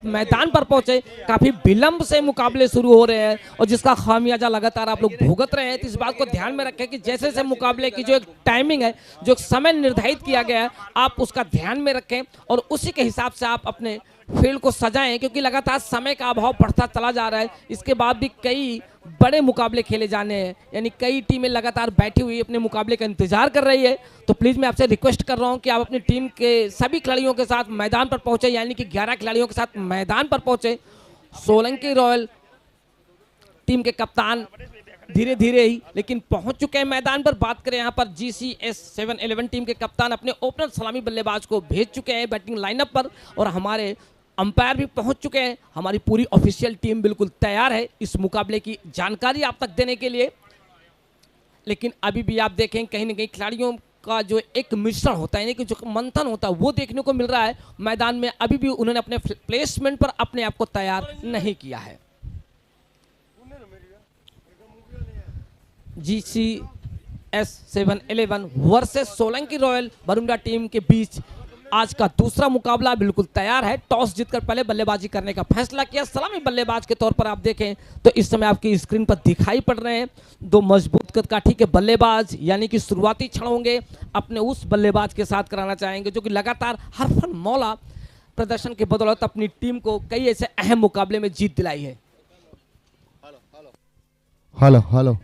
मैदान पर पहुंचे, काफी विलंब से मुकाबले शुरू हो रहे हैं और जिसका खामियाजा लगातार आप लोग भुगत रहे हैं। तो इस बात को ध्यान में रखें कि जैसे जैसे मुकाबले की जो एक टाइमिंग है, जो एक समय निर्धारित किया गया है, आप उसका ध्यान में रखें और उसी के हिसाब से आप अपने फील्ड को सजाएं, क्योंकि लगातार समय का अभाव बढ़ता चला जा रहा है। इसके बाद भी कई बड़े मुकाबले खेले जाने हैं, यानी कई टीमें लगातार बैठी हुई अपने मुकाबले का इंतजार कर रही है। तो प्लीज मैं आपसे रिक्वेस्ट कर रहा हूं कि आप अपनी टीम के सभी खिलाड़ियों के साथ मैदान पर पहुंचे, यानी कि 11 खिलाड़ियों के साथ मैदान पर पहुंचे। सोलंकी रॉयल टीम के कप्तान धीरे धीरे ही लेकिन पहुंच चुके हैं मैदान पर। बात करें यहां पर GCS 711 टीम के कप्तान अपने ओपनर सलामी बल्लेबाज को भेज चुके हैं बैटिंग लाइनअप पर और हमारे अंपायर भी पहुंच चुके हैं। हमारी पूरी ऑफिशियल टीम बिल्कुल तैयार है इस मुकाबले की जानकारी आप तक देने के लिए। लेकिन अभी भी आप देखें कहीं ना कहीं खिलाड़ियों का जो एक मिश्रण होता है, यानी कि जो मंथन होता है, वो देखने को मिल रहा है मैदान में। अभी भी उन्होंने अपने प्लेसमेंट पर अपने आप को तैयार नहीं किया है। GCS 711 versus Solanki royal Bermuda team के बीच आज का दूसरा मुकाबला बिल्कुल तैयार है। टॉस जीतकर पहले बल्लेबाजी करने का फैसला किया। सलामी बल्लेबाज के तौर पर आप देखें तो इस समय आपकी स्क्रीन पर दिखाई पड़ रहे हैं दो मजबूत कदकाठी के बल्लेबाज, यानी कि शुरुआती क्षण होंगे अपने उस बल्लेबाज के साथ कराना चाहेंगे जो कि लगातार हरफन मौला प्रदर्शन के बदौलत अपनी टीम को कई ऐसे अहम मुकाबले में जीत दिलाई है। हेलो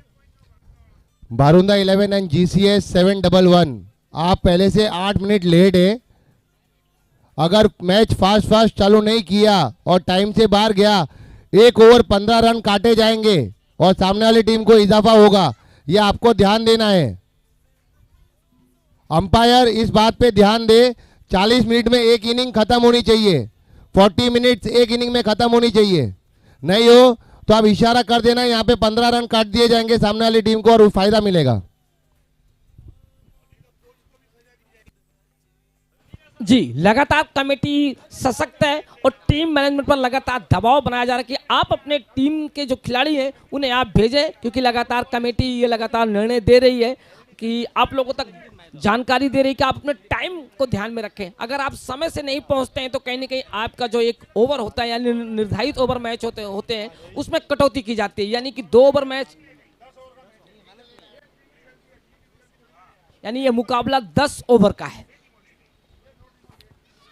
बारुंदा 11 एंड GCS 711, आप पहले से 8 मिनट लेट है। अगर मैच फास्ट चालू नहीं किया और टाइम से बाहर गया, 1 ओवर 15 रन काटे जाएंगे और सामने वाली टीम को इजाफा होगा। यह आपको ध्यान देना है। अंपायर इस बात पे ध्यान दे, 40 मिनट में एक इनिंग खत्म होनी चाहिए, 40 मिनट्स एक इनिंग में खत्म होनी चाहिए। नहीं हो तो आप इशारा कर देना, यहाँ पे 15 रन काट दिए जाएंगे सामने वाली टीम को और फायदा मिलेगा। जी, लगातार कमेटी सशक्त है और टीम मैनेजमेंट पर लगातार दबाव बनाया जा रहा है कि आप अपने टीम के जो खिलाड़ी हैं उन्हें आप भेजें, क्योंकि लगातार कमेटी ये लगातार निर्णय दे रही है कि आप लोगों तक जानकारी दे रही है कि आप अपने टाइम को ध्यान में रखें। अगर आप समय से नहीं पहुंचते हैं तो कहीं ना कहीं आपका जो एक ओवर होता है, यानी निर्धारित ओवर मैच होते हैं उसमें कटौती की जाती है, यानी कि 2 ओवर मैच, यानी ये मुकाबला 10 ओवर का है।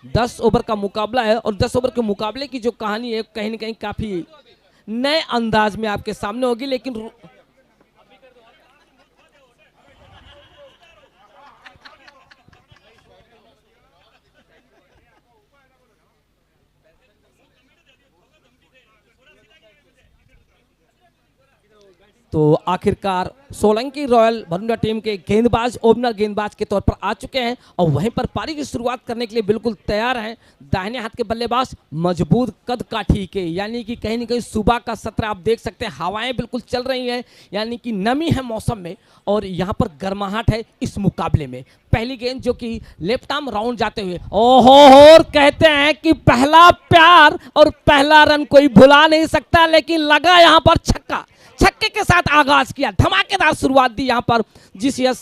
10 ओवर का मुकाबला है और 10 ओवर के मुकाबले की जो कहानी है कहीं ना कहीं काफी नए अंदाज में आपके सामने होगी। लेकिन तो आखिरकार सोलंकी रॉयल बरमुडा टीम के गेंदबाज ओपनर गेंदबाज के तौर पर आ चुके हैं और वहीं पर पारी की शुरुआत करने के लिए बिल्कुल तैयार हैं। दाहिने हाथ के बल्लेबाज मजबूत कद काठी के, यानी कि कहीं ना कहीं सुबह का सत्र आप देख सकते हैं, हवाएं बिल्कुल चल रही हैं, यानी कि नमी है मौसम में और यहाँ पर गर्माहट है इस मुकाबले में। पहली गेंद जो कि लेफ्ट आर्म राउंड जाते हुए, ओहो और कहते हैं कि पहला प्यार और पहला रन कोई भुला नहीं सकता, लेकिन लगा यहाँ पर छक्के के साथ आगाज किया, धमाकेदार शुरुआत दी यहां पर GCS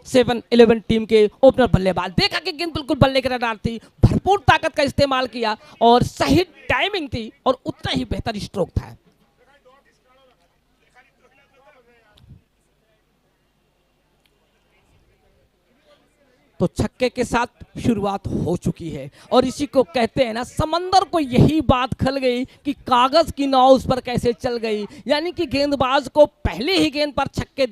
711 टीम के ओपनर बल्लेबाज। देखा कि गेंद बिल्कुल बल्ले के रडार थी, भरपूर ताकत का इस्तेमाल किया और सही टाइमिंग थी और उतना ही बेहतर स्ट्रोक था। तो छक्के के साथ शुरुआत हो चुकी है और इसी को कहते हैं ना, समंदर को यही बात खल गई कि कागज की नाव उस पर कैसे चल गई, यानी कि गेंदबाज को पहले ही गेंद पर छक्के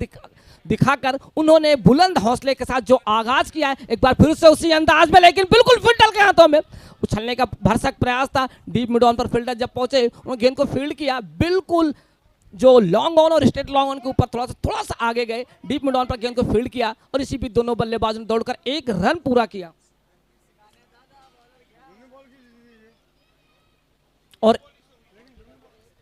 दिखाकर उन्होंने बुलंद हौसले के साथ जो आगाज किया है, एक बार फिर से उसी अंदाज में, लेकिन बिल्कुल फील्डर के हाथों में उछलने का भरसक प्रयास था। डीप मिड ऑन पर फील्डर जब पहुंचे उन्होंने गेंद को फील्ड किया, बिल्कुल जो लॉन्ग ऑन और स्ट्रेट लॉन्ग ऑन के ऊपर थोड़ा सा आगे गए, डीप मिड ऑन पर गेंद को फील्ड किया और इसी बीच दोनों बल्लेबाजों ने दौड़कर 1 रन पूरा किया और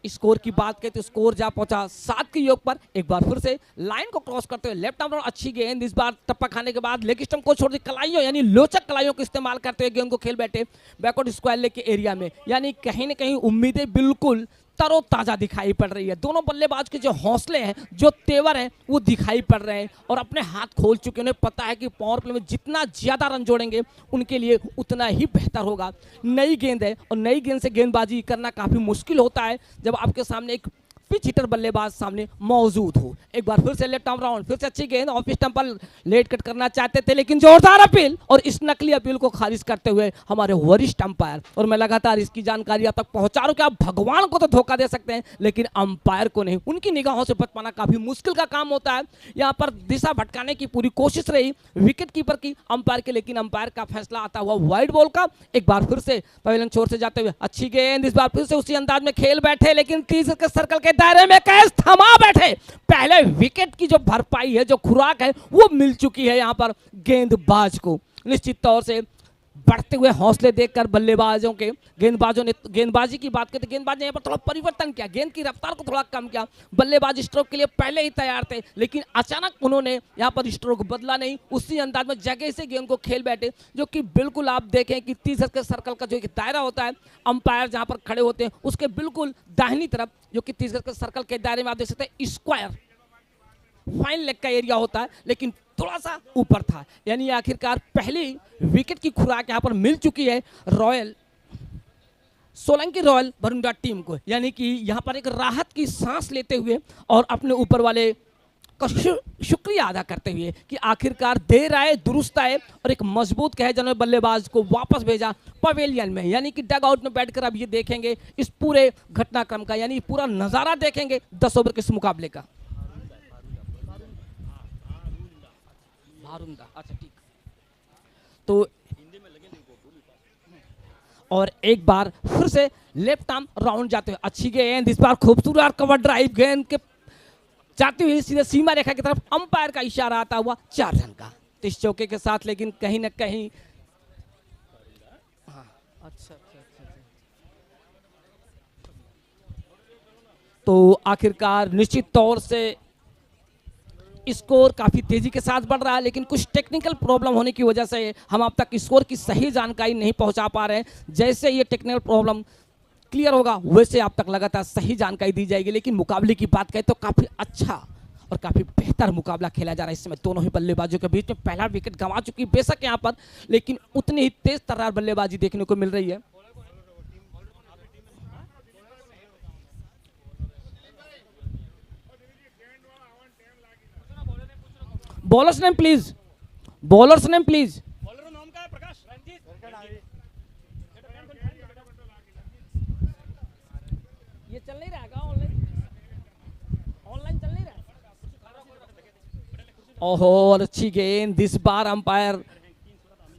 स्कोर की बात करें तो स्कोर जा पहुंचा 7 के योग पर। एक बार फिर से लाइन को क्रॉस करते हुए लेफ्ट आर्म अच्छी गेंद, इस बार टप्पा खाने के बाद लेग स्टंप को छोड़ दी, कलाइयों यानी लोचक कलाइयों का इस्तेमाल करते हुए गेंद को खेल बैठे बैकवर्ड स्क्वायर लेग के एरिया में, यानी कहीं ना कहीं उम्मीदें बिल्कुल तरोताजा दिखाई पड़ रही है। दोनों बल्लेबाज के जो हौसले हैं, जो तेवर हैं, वो दिखाई पड़ रहे हैं और अपने हाथ खोल चुके हैं। उन्हें पता है कि पावर प्ले में जितना ज़्यादा रन जोड़ेंगे उनके लिए उतना ही बेहतर होगा। नई गेंद है और नई गेंद से गेंदबाजी करना काफ़ी मुश्किल होता है जब आपके सामने एक पिच हिटर बल्लेबाज सामने मौजूद हो। एक बार फिर से लेफ्ट आर्म राउंड, फिर से अच्छी गेंद, ऑफ स्टंप पर लेट कट करना चाहते थे लेकिन जोरदार अपील और इस नकली अपील को खारिज करते हुए हमारे वरिष्ठ अंपायर। और मैं लगातार इसकी जानकारी आप तक पहुंचा रहा हूं कि आप भगवान को तो धोखा दे सकते हैं लेकिन अंपायर को नहीं। उनकी निगाहों से बच पाना काफी मुश्किल का काम होता है। यहाँ पर दिशा भटकाने की पूरी कोशिश रही विकेट कीपर की, अंपायर के, लेकिन अंपायर का फैसला आता हुआ वाइड बॉल का। एक बार फिर से पवेलियन छोर से जाते हुए अच्छी गेंद, इस बार फिर से उसी अंदाज में खेल बैठे लेकिन 30 के सर्कल के दायरे में कैच थमा बैठे। पहले विकेट की जो भरपाई है, जो खुराक है, वो मिल चुकी है यहां पर गेंदबाज को। निश्चित तौर से बढ़ते हुए हौसले देखकर बल्लेबाजों के, गेंदबाजों ने गेंदबाजी की बात करते, गेंदबाज ने यहाँ पर थोड़ा परिवर्तन किया, गेंद की रफ्तार को थोड़ा कम किया। बल्लेबाज स्ट्रोक के लिए पहले ही तैयार थे लेकिन अचानक उन्होंने यहाँ पर स्ट्रोक बदला नहीं, उसी अंदाज में जगह से गेंद को खेल बैठे, जो कि बिल्कुल आप देखें कि 30 के सर्कल का जो एक दायरा होता है, अंपायर जहाँ पर खड़े होते हैं उसके बिल्कुल दाहिनी तरफ, जो कि 30 के सर्कल के दायरे में आप देख सकते हैं स्क्वायर फाइन लेग का एरिया होता है लेकिन थोड़ा सा ऊपर था। यानी आखिरकार पहली विकेट की खुराक यहां पर मिल चुकी है रॉयल सोलंकी रॉयल बरुंडा टीम को। यानी कि यहां पर एक राहत की सांस लेते हुए और अपने ऊपर वाले का शुक्रिया अदा करते हुए कि आखिरकार देर आए दुरुस्त आए और एक मजबूत कहे जाने बल्लेबाज को वापस भेजा पवेलियन में। यानी कि डग आउट में बैठकर अब ये देखेंगे इस पूरे घटनाक्रम का, यानी पूरा नज़ारा देखेंगे 10 ओवर के इस मुकाबले का। अच्छा ठीक। तो और एक बार फिर से लेफ्ट आर्म राउंड जाते हुए अच्छी गेंद, इस बार खूबसूरत कवर ड्राइव गेंद के जाती हुई सीधे सीमा रेखा की तरफ, अंपायर का इशारा आता हुआ 4 रन का। तो इस चौके के साथ लेकिन कहीं ना कहीं अच्छा तो आखिरकार निश्चित तौर से स्कोर काफ़ी तेज़ी के साथ बढ़ रहा है लेकिन कुछ टेक्निकल प्रॉब्लम होने की वजह से हम अब तक स्कोर की सही जानकारी नहीं पहुंचा पा रहे हैं। जैसे ये टेक्निकल प्रॉब्लम क्लियर होगा वैसे आप तक लगातार सही जानकारी दी जाएगी। लेकिन मुकाबले की बात करें तो काफ़ी अच्छा और काफ़ी बेहतर मुकाबला खेला जा रहा है इस समय दोनों ही बल्लेबाजों के बीच में। पहला विकेट गंवा चुकी बेशक यहाँ पर, लेकिन उतनी ही तेज तर्रार बल्लेबाजी देखने को मिल रही है। Bowlers name please, bowlers name please. Bowler नाम क्या है? प्रकाश रंजीत। ये चल नहीं रहा ऑनलाइन, ऑनलाइन चल नहीं रहा। ओहो, और अच्छी गेंद, इस बार अंपायर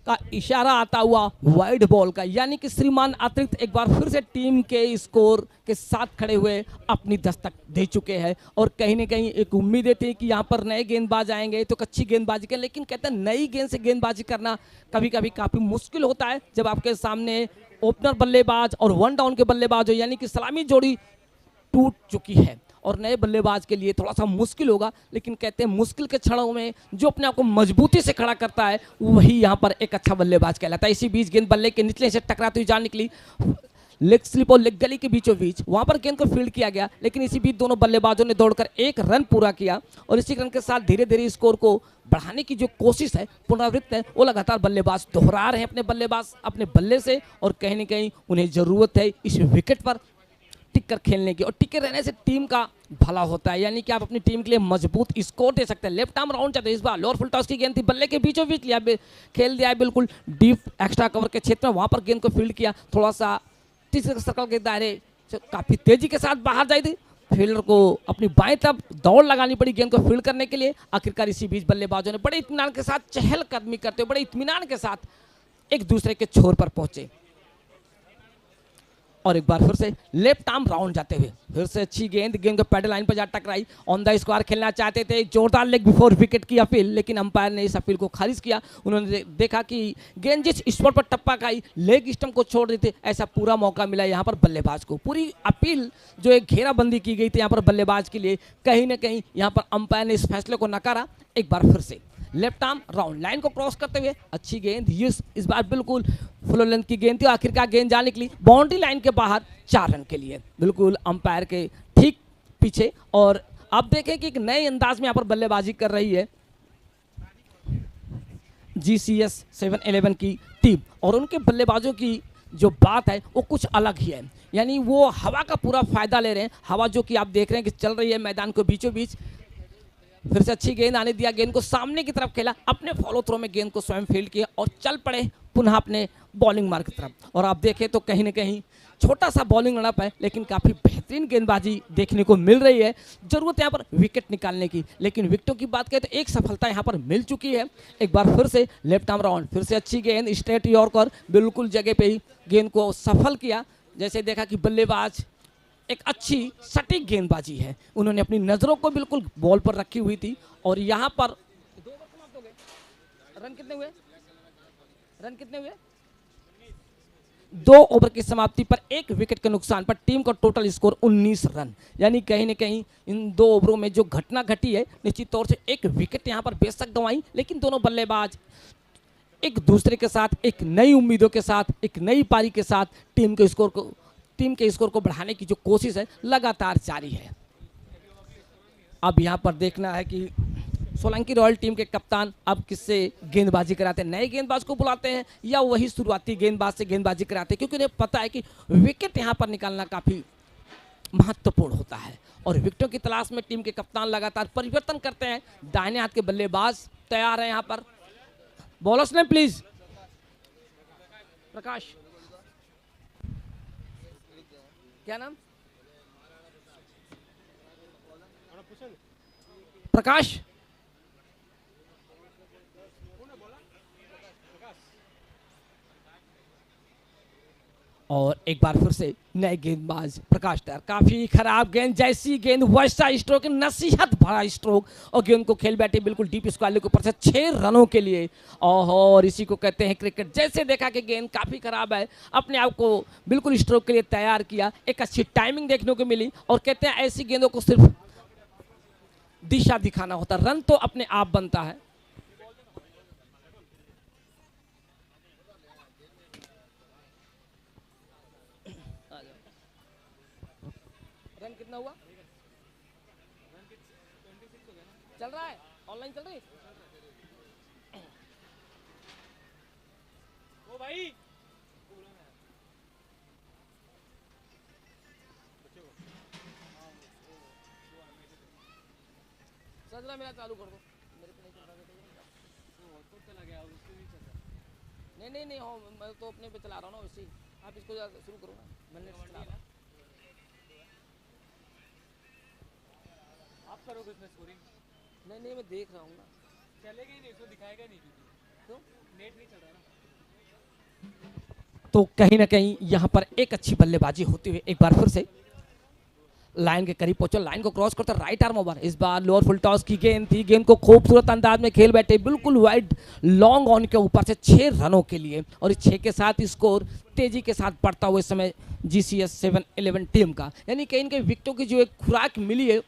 का इशारा आता हुआ वाइड बॉल का। यानी कि श्रीमान अतिरिक्त एक बार फिर से टीम के स्कोर के साथ खड़े हुए अपनी दस्तक दे चुके हैं और कहीं ना कहीं एक उम्मीद थी कि यहाँ पर नए गेंदबाज आएंगे तो अच्छी गेंदबाजी करें, लेकिन कहते हैं नई गेंद से गेंदबाजी करना कभी कभी काफ़ी मुश्किल होता है जब आपके सामने ओपनर बल्लेबाज और 1 डाउन के बल्लेबाज हो, यानी कि सलामी जोड़ी टूट चुकी है और नए बल्लेबाज के लिए थोड़ा सा मुश्किल होगा। लेकिन कहते हैं मुश्किल के क्षणों में जो अपने आप को मजबूती से खड़ा करता है वही यहाँ पर एक अच्छा बल्लेबाज कहलाता है। इसी बीच गेंद बल्ले के निचले से टकराती हुई जान निकली लेग स्लिप और लेग गली के बीचों बीच, वहाँ पर गेंद को फील्ड किया गया लेकिन इसी बीच दोनों बल्लेबाजों ने दौड़कर 1 रन पूरा किया और इसी रन के साथ धीरे धीरे स्कोर को बढ़ाने की जो कोशिश है, पुनरावृत्त है, वो लगातार बल्लेबाज दोहरा रहे हैं अपने बल्लेबाज अपने बल्ले से और कहीं ना कहीं उन्हें ज़रूरत है इस विकेट पर टिक कर खेलने की और टिके रहने से टीम का भला होता है। यानी कि आप अपनी टीम के लिए मजबूत स्कोर दे सकते हैं। लेफ्ट आर्म राउंड चाहते हैं, इस बार लोअर फुल टॉस की गेंद थी, बल्ले के बीचों बीच लिया, खेल दिया है बिल्कुल डीप एक्स्ट्रा कवर के क्षेत्र में, वहां पर गेंद को फील्ड किया, थोड़ा सा तीसरे सर्कल के दायरे से काफी तेजी के साथ बाहर जाई थी, फील्डर को अपनी बाएं तरफ दौड़ लगानी पड़ी गेंद को फील्ड करने के लिए। आखिरकार इसी बीच बल्लेबाजों ने बड़े इत्मीनान के साथ चहलकदमी करते हुए बड़े इत्मीनान के साथ एक दूसरे के छोर पर पहुंचे और एक बार फिर से लेफ्ट आर्म राउंड जाते हुए फिर से अच्छी गेंद को पैडल लाइन पर जा टकराई, ऑन द स्क्वायर खेलना चाहते थे, जोरदार लेग बिफोर विकेट की अपील, लेकिन अंपायर ने इस अपील को खारिज किया। उन्होंने देखा कि गेंद जिस स्पॉट पर टप्पा खाई लेग स्टंप को छोड़ देते, ऐसा पूरा मौका मिला यहाँ पर बल्लेबाज को। पूरी अपील जो एक घेराबंदी की गई थी यहाँ पर बल्लेबाज के लिए, कहीं ना कहीं यहाँ पर अंपायर ने इस फैसले को नकारा। एक बार फिर से लेफ्ट आर्म राउंड लाइन को क्रॉस करते हुए अच्छी गेंद, ये इस बार बिल्कुल फुल लेंथ की गेंद थी, आखिरकार गेंद जा निकली बाउंड्री लाइन के बाहर 4 रन के लिए, बिल्कुल अंपायर के ठीक पीछे। और आप देखें कि एक नए अंदाज में यहाँ पर बल्लेबाजी कर रही है GCS 711 की टीम, और उनके बल्लेबाजों की जो बात है वो कुछ अलग ही है, यानी वो हवा का पूरा फायदा ले रहे हैं। हवा जो कि आप देख रहे हैं कि चल रही है मैदान के बीचों बीच। फिर से अच्छी गेंद आने दिया, गेंद को सामने की तरफ खेला, अपने फॉलो थ्रो में गेंद को स्वयं फील्ड किया और चल पड़े पुनः अपने बॉलिंग मार्ग की तरफ। और आप देखें तो कहीं ना कहीं छोटा सा बॉलिंग रनअप है, लेकिन काफ़ी बेहतरीन गेंदबाजी देखने को मिल रही है। जरूरत यहाँ पर विकेट निकालने की, लेकिन विकेटों की बात करें तो एक सफलता यहाँ पर मिल चुकी है। एक बार फिर से लेफ्ट आर्म राउंड, फिर से अच्छी गेंद, स्ट्रेट यॉर्कर, बिल्कुल जगह पे ही गेंद को सफल किया। जैसे देखा कि बल्लेबाज एक अच्छी सटीक गेंदबाजी है, उन्होंने अपनी नज़रों को बिल्कुल बॉल पर रखी हुई थी। और यहाँ पर 2 ओवर समाप्त हो गए। रन कितने हुए? रन कितने हुए? 2 ओवर की समाप्ति पर 1 विकेट के नुकसान पर टीम का टोटल स्कोर 19 रन, यानी कहीं ना कहीं इन 2 ओवरों में जो घटना घटी है, निश्चित तौर से 1 विकेट यहाँ पर बेशक गंवाई, लेकिन दोनों बल्लेबाज एक दूसरे के साथ, एक नई उम्मीदों के साथ, एक नई पारी के साथ टीम के स्कोर को बढ़ाने की जो कोशिश है लगातार जारी है। अब यहाँ पर देखना है कि सोलंकी रॉयल टीम के कप्तान अब किससे गेंदबाजी कराते हैं, नए गेंदबाज को बुलाते हैं या वही शुरुआती गेंदबाज से गेंदबाजी कराते हैं, क्योंकि उन्हें पता है कि विकेट यहाँ पर निकालना काफ़ी महत्वपूर्ण होता है। और विकेटों की तलाश में टीम के कप्तान लगातार परिवर्तन करते हैं। दाहिने हाथ के बल्लेबाज तैयार हैं यहाँ पर। बॉलर्स ने प्लीज प्रकाश, क्या नाम? प्रकाश। और एक बार फिर से नए गेंदबाज प्रकाश तैयार, काफी खराब गेंद, जैसी गेंद वैसा स्ट्रोक, नसीहत भरा स्ट्रोक, और गेंद को खेल बैठे बिल्कुल डीप स्क्वायर के ऊपर से 6 रनों के लिए। और इसी को कहते हैं क्रिकेट। जैसे देखा कि गेंद काफी खराब है, अपने आप को बिल्कुल स्ट्रोक के लिए तैयार किया, एक अच्छी टाइमिंग देखने को मिली। और कहते हैं ऐसी गेंदों को सिर्फ दिशा दिखाना होता, रन तो अपने आप बनता है। रन कितना हुआ? चल रहा है, ऑनलाइन चल रही है। ओ भाई सजला मेरा चालू कर दो, मेरे को नहीं चल रहा है। तो चला गया, उसके नहीं चल रहा। नहीं हो, मैं तो अपने पे चला रहा हूँ ना वैसे ही। आप इसको शुरू करो ना, मैंने चला रहा हूँ। आप करोगे इसमें स्कोरिंग? नहीं मैं देख रहा हूँ ना। चलेगा ही नहीं, इसको दिखाएगा नहीं क्योंकि क्यों? नेट नहीं चल रहा ना। तो कहीं ना कहीं यहाँ पर एक अच्छी बल्लेबाजी होती हुई एक बार फिर से लाइन के करीब पहुंचो, लाइन को क्रॉस करते राइट आर्म ओवर। इस बार लोअर फुल टॉस की गेंद थी, गेंद को खूबसूरत अंदाज में खेल बैठे बिल्कुल वाइड लॉन्ग ऑन के ऊपर से 6 रनों के लिए। और इस 6 के साथ स्कोर तेजी के साथ बढ़ता हुआ इस समय GCS 711 टीम का, यानी कहीं ना कहीं विकेटों की जो एक खुराक मिली है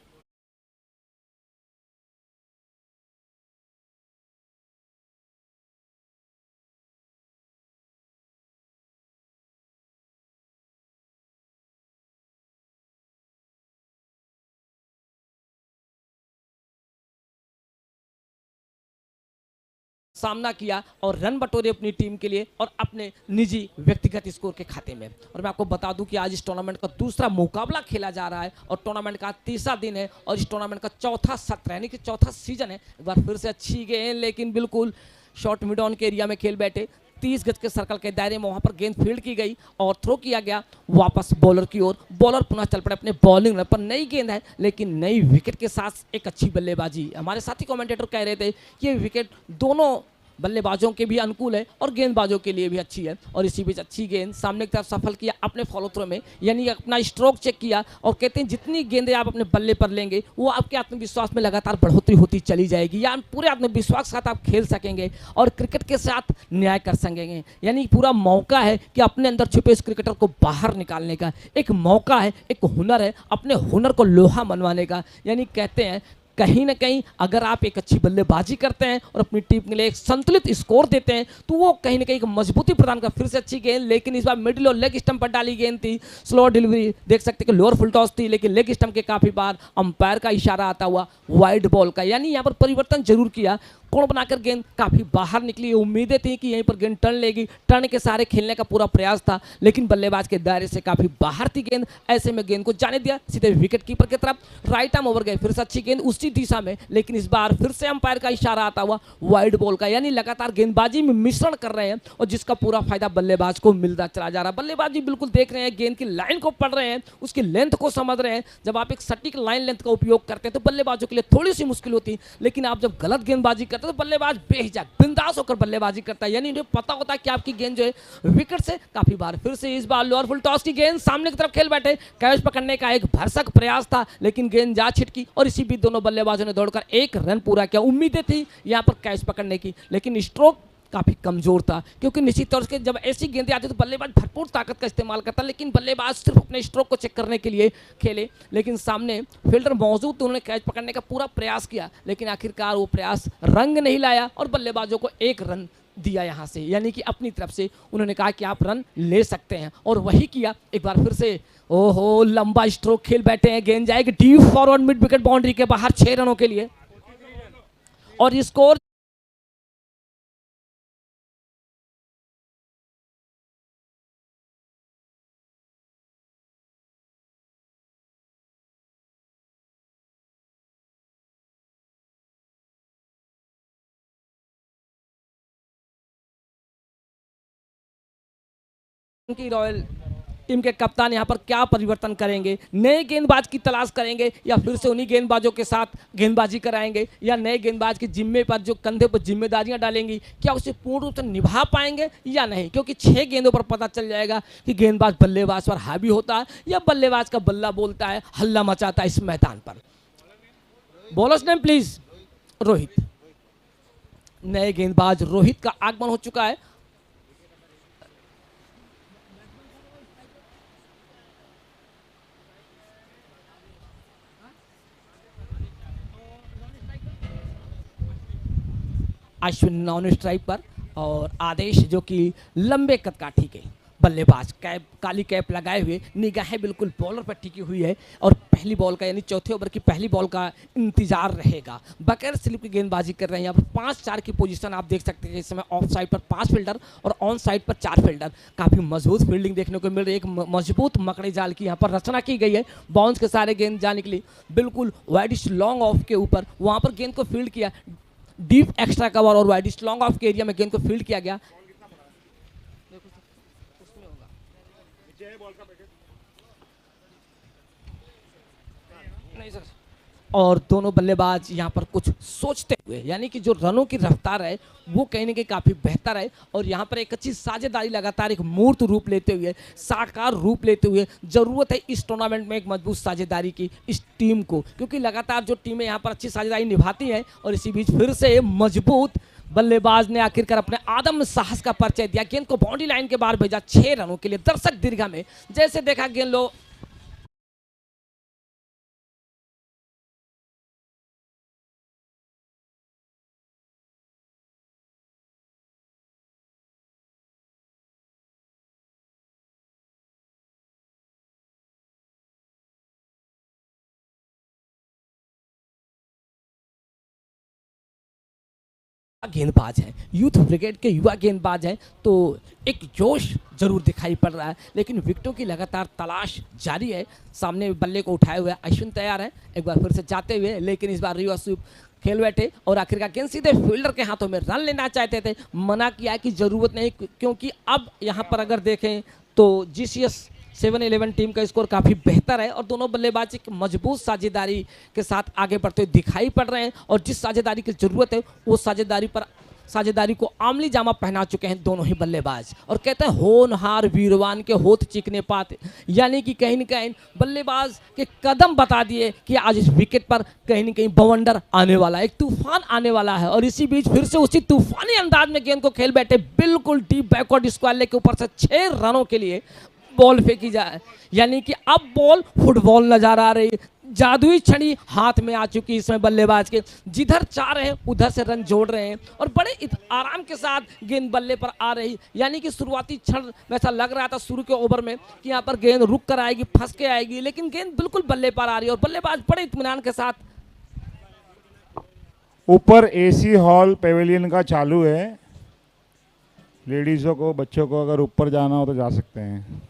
सामना किया और रन बटोरे अपनी टीम के लिए और अपने निजी व्यक्तिगत स्कोर के खाते में। और मैं आपको बता दूं कि आज इस टूर्नामेंट का दूसरा मुकाबला खेला जा रहा है और टूर्नामेंट का तीसरा दिन है और इस टूर्नामेंट का चौथा सत्र यानी कि चौथा सीजन है। एक बार फिर से अच्छी गेंद, लेकिन बिल्कुल शॉर्ट मिड ऑन के एरिया में खेल बैठे 30 गज के सर्कल के दायरे में वहां पर गेंद फील्ड की गई और थ्रो किया गया वापस बॉलर की ओर। बॉलर पुनः चल पड़े अपने बॉलिंग पर। नई गेंद है लेकिन नई विकेट के साथ एक अच्छी बल्लेबाजी। हमारे साथी कमेंटेटर कह रहे थे कि ये विकेट दोनों बल्लेबाजों के भी अनुकूल है और गेंदबाजों के लिए भी अच्छी है। और इसी बीच अच्छी गेंद सामने की तरफ सफल किया अपने फॉलो थ्रो में, यानी अपना स्ट्रोक चेक किया। और कहते हैं जितनी गेंदें आप अपने बल्ले पर लेंगे वो आपके आत्मविश्वास में लगातार बढ़ोतरी होती चली जाएगी, या पूरे आत्मविश्वास के साथ आप खेल सकेंगे और क्रिकेट के साथ न्याय कर सकेंगे। यानी पूरा मौका है कि अपने अंदर छुपे इस क्रिकेटर को बाहर निकालने का, एक मौका है, एक हुनर है अपने हुनर को लोहा मनवाने का। यानी कहते हैं कहीं ना कहीं अगर आप एक अच्छी बल्लेबाजी करते हैं और अपनी टीम के लिए एक संतुलित स्कोर देते हैं तो वो कहीं ना कहीं एक मजबूती प्रदान कर। फिर से अच्छी गेंद, लेकिन इस बार मिडिल और लेग स्टंप पर डाली गेंद थी, स्लो डिलीवरी, देख सकते हैं कि लोअर फुल टॉस थी, लेकिन लेग स्टंप के काफी बार अंपायर का इशारा आता हुआ वाइड बॉल का, यानी यहाँ पर परिवर्तन जरूर किया। कोण बनाकर गेंद काफी बाहर निकली, उम्मीदें थी कि यहीं पर गेंद टर्न लेगी, टर्न के सहारे खेलने का पूरा प्रयास था, लेकिन बल्लेबाज के दायरे से काफी बाहर थी गेंद। ऐसे में गेंद को जाने दिया सीधे विकेट कीपर की तरफ, राइट आर्म ओवर गए। फिर से अच्छी गेंद उसी दिशा में, लेकिन इस बार फिर से अंपायर का इशारा आता हुआ वाइड बॉल का, यानी लगातार गेंदबाजी में मिश्रण कर रहे हैं और जिसका पूरा फायदा बल्लेबाज को मिलता चला जा रहा है। बल्लेबाजी बिल्कुल देख रहे हैं, गेंद की लाइन को पढ़ रहे हैं, उसकी लेंथ को समझ रहे हैं। जब आप एक सटीक लाइन लेंथ का उपयोग करते हैं तो बल्लेबाजों के लिए थोड़ी सी मुश्किल होती है, लेकिन आप जब गलत गेंदबाजी करते हैं तो बल्लेबाज बेहिचक बिंदास होकर बल्लेबाजी करता है, यानी इन्हें पता होता है कि आपकी गेंद जो है विकेट से काफी बार। फिर से इस बार लोअर फुल टॉस की गेंद सामने की तरफ खेल बैठे, कैच पकड़ने का एक भरसक प्रयास था, लेकिन गेंद जा छिटकी और इसी बीच दोनों बल्लेबाजों ने दौड़कर एक रन पूरा किया। उम्मीदें थी यहां पर कैच पकड़ने की, लेकिन स्ट्रोक काफी कमजोर था, क्योंकि निश्चित तौर से जब ऐसी गेंदें आती तो बल्लेबाज भरपूर ताकत का इस्तेमाल करता, लेकिन बल्लेबाज सिर्फ अपने स्ट्रोक को चेक करने के लिए खेले, लेकिन सामने फील्डर मौजूद तो उन्होंने कैच पकड़ने का पूरा प्रयास किया, लेकिन आखिरकार वो प्रयास रंग नहीं लाया और बल्लेबाजों को एक रन दिया यहाँ से, यानी कि अपनी तरफ से उन्होंने कहा कि आप रन ले सकते हैं और वही किया। एक बार फिर से ओहो लंबा स्ट्रोक खेल बैठे हैं, गेंद जाएगी deep forward mid wicket boundary के बाहर 6 रनों के लिए और स्कोर की रॉयल टीम के कप्तान यहां पर क्या परिवर्तन करेंगे, नए गेंदबाज की तलाश करेंगे या फिर से उन्हीं गेंदबाजों के साथ गेंदबाजी कराएंगे, या नए गेंदबाज की जिम्मे पर जो कंधे पर जिम्मेदारियां डालेंगी क्या उसे पूर्ण रूप से निभा पाएंगे या नहीं, क्योंकि 6 गेंदों पर पता चल जाएगा कि गेंदबाज बल्लेबाज पर हावी होता है या बल्लेबाज का बल्ला बोलता है, हल्ला मचाता है इस मैदान पर। Bowlers name please. रोहित, नए गेंदबाज रोहित का आगमन हो चुका है। अश्विन नॉन स्ट्राइक पर और आदेश जो कि लंबे कद का ठीक है बल्लेबाज, कैप काली कैप लगाए हुए, निगाहें बिल्कुल बॉलर पर टिकी हुई है और पहली बॉल का यानी चौथे ओवर की पहली बॉल का इंतजार रहेगा। बगैर स्लिप की गेंदबाजी कर रहे हैं। यहाँ पर 5-4 की पोजीशन आप देख सकते हैं, इस समय ऑफ साइड पर 5 फील्डर और ऑन साइड पर 4 फील्डर। काफ़ी मजबूत फील्डिंग देखने को मिल रही है, एक मजबूत मकड़े जाल की यहाँ पर रचना की गई है। बाउंस के सारे गेंद जा निकली बिल्कुल वाइडिश लॉन्ग ऑफ के ऊपर, वहाँ पर गेंद को फील्ड किया, डीप एक्स्ट्रा कवर और वाइडिश लॉन्ग ऑफ के एरिया में गेंद को फील्ड किया गया। नहीं सर, और दोनों बल्लेबाज यहाँ पर कुछ सोचते हुए, यानी कि जो रनों की रफ्तार है वो कहीं ना कहीं काफ़ी बेहतर है और यहाँ पर एक अच्छी साझेदारी लगातार एक मूर्त रूप लेते हुए, साकार रूप लेते हुए ज़रूरत है इस टूर्नामेंट में एक मजबूत साझेदारी की इस टीम को, क्योंकि लगातार जो टीमें यहाँ पर अच्छी साझेदारी निभाती हैं और इसी बीच फिर से मजबूत बल्लेबाज ने आखिरकार अपने आदम साहस का परिचय दिया, गेंद को बाउंड्री लाइन के बाहर भेजा 6 रनों के लिए। दर्शक दीर्घा में जैसे देखा गेंद लो गेंदबाज हैं, यूथ ब्रिगेड के युवा गेंदबाज हैं, तो एक जोश जरूर दिखाई पड़ रहा है, लेकिन विकेटों की लगातार तलाश जारी है। सामने बल्ले को उठाए हुए अश्विन तैयार है एक बार फिर से जाते हुए, लेकिन इस बार रियो स्वीप खेल बैठे और आखिरकार गेंद सीधे फील्डर के हाथों में, रन लेना चाहते थे, मना किया कि जरूरत नहीं, क्योंकि अब यहाँ पर अगर देखें तो GCS 7-11 टीम का स्कोर काफ़ी बेहतर है और दोनों बल्लेबाज एक मजबूत साझेदारी के साथ आगे बढ़ते हुए दिखाई पड़ रहे हैं और जिस साझेदारी की जरूरत है वो साझेदारी को आमली जामा पहना चुके हैं दोनों ही बल्लेबाज और कहते हैं होनहार वीरवान के होठ चिकने पाते, यानी कि कहीं न कहीं बल्लेबाज के कदम बता दिए कि आज इस विकेट पर कहीं न कहीं बवंडर आने वाला है, एक तूफान आने वाला है। और इसी बीच फिर से उसी तूफानी अंदाज में गेंद को खेल बैठे, बिल्कुल डीप बैकवर्ड स्क्वायर लेग के ऊपर से 6 रनों के लिए बॉल फेंकी जाए, यानी कि अब बॉल फुटबॉल नजर आ रही है। जादुई छड़ी हाथ में आ चुकी है इसमें बल्लेबाज के, जिधर चाह रहे हैं उधर से रन जोड़ रहे हैं और बड़े आराम के साथ गेंद बल्ले पर आ रही। यानी कि शुरुआती क्षण वैसा लग रहा था शुरू के ओवर में कि यहाँ पर गेंद रुक कर आएगी, फंस के आएगी, लेकिन गेंद बिल्कुल बल्ले पर आ रही है और बल्लेबाज बड़े इत्मीनान के साथ। ऊपर एसी हॉल पेविलियन का चालू है, लेडीज़ों को बच्चों को अगर ऊपर जाना हो तो जा सकते हैं।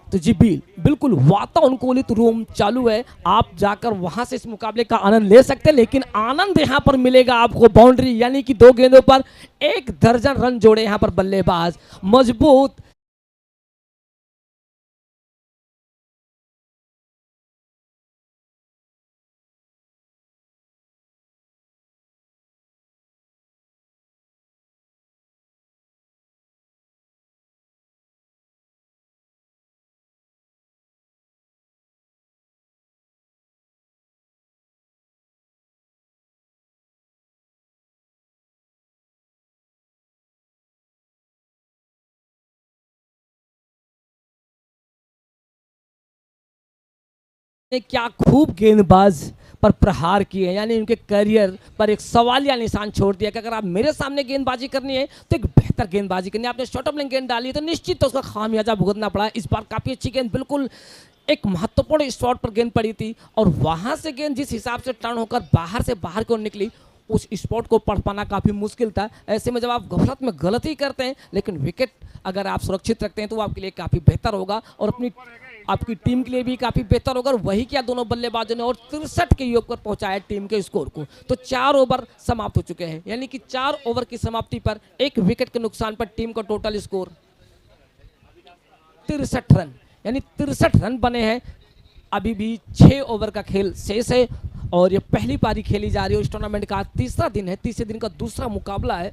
तो जी बिल्कुल वातानुकूलित रूम चालू है, आप जाकर वहां से इस मुकाबले का आनंद ले सकते हैं, लेकिन आनंद यहां पर मिलेगा आपको बाउंड्री, यानी कि 2 गेंदों पर 1 दर्जन रन जोड़े यहां पर बल्लेबाज, मजबूत। ने क्या खूब गेंदबाज पर प्रहार किए, यानी उनके करियर पर एक सवालिया निशान छोड़ दिया कि अगर आप मेरे सामने गेंदबाजी करनी है तो एक बेहतर गेंदबाजी करनी है। आपने शॉर्ट ऑफ लेन गेंद डाली है तो निश्चित तो उसका खामियाजा भुगतना पड़ा। इस बार काफ़ी अच्छी गेंद, बिल्कुल एक महत्वपूर्ण स्पॉट पर गेंद पड़ी थी और वहां से गेंद जिस हिसाब से टर्न होकर बाहर से बाहर को निकली, उस स्पॉट को पढ़ पाना काफ़ी मुश्किल था। ऐसे में जब आप गफलत में गलती करते हैं लेकिन विकेट अगर आप सुरक्षित रखते हैं तो वो आपके लिए काफ़ी बेहतर होगा और आपकी टीम के लिए भी काफ़ी बेहतर होगा। और वही क्या दोनों बल्लेबाजों ने और 63 के योग पर पहुंचाया टीम के स्कोर को। तो 4 ओवर समाप्त हो चुके हैं, यानी कि 4 ओवर की समाप्ति पर 1 विकेट के नुकसान पर टीम का टोटल स्कोर 63 रन, यानी 63 रन बने हैं। अभी भी 6 ओवर का खेल शेष है और ये पहली पारी खेली जा रही है। इस टूर्नामेंट का 3रा दिन है, तीसरे दिन का दूसरा मुकाबला है।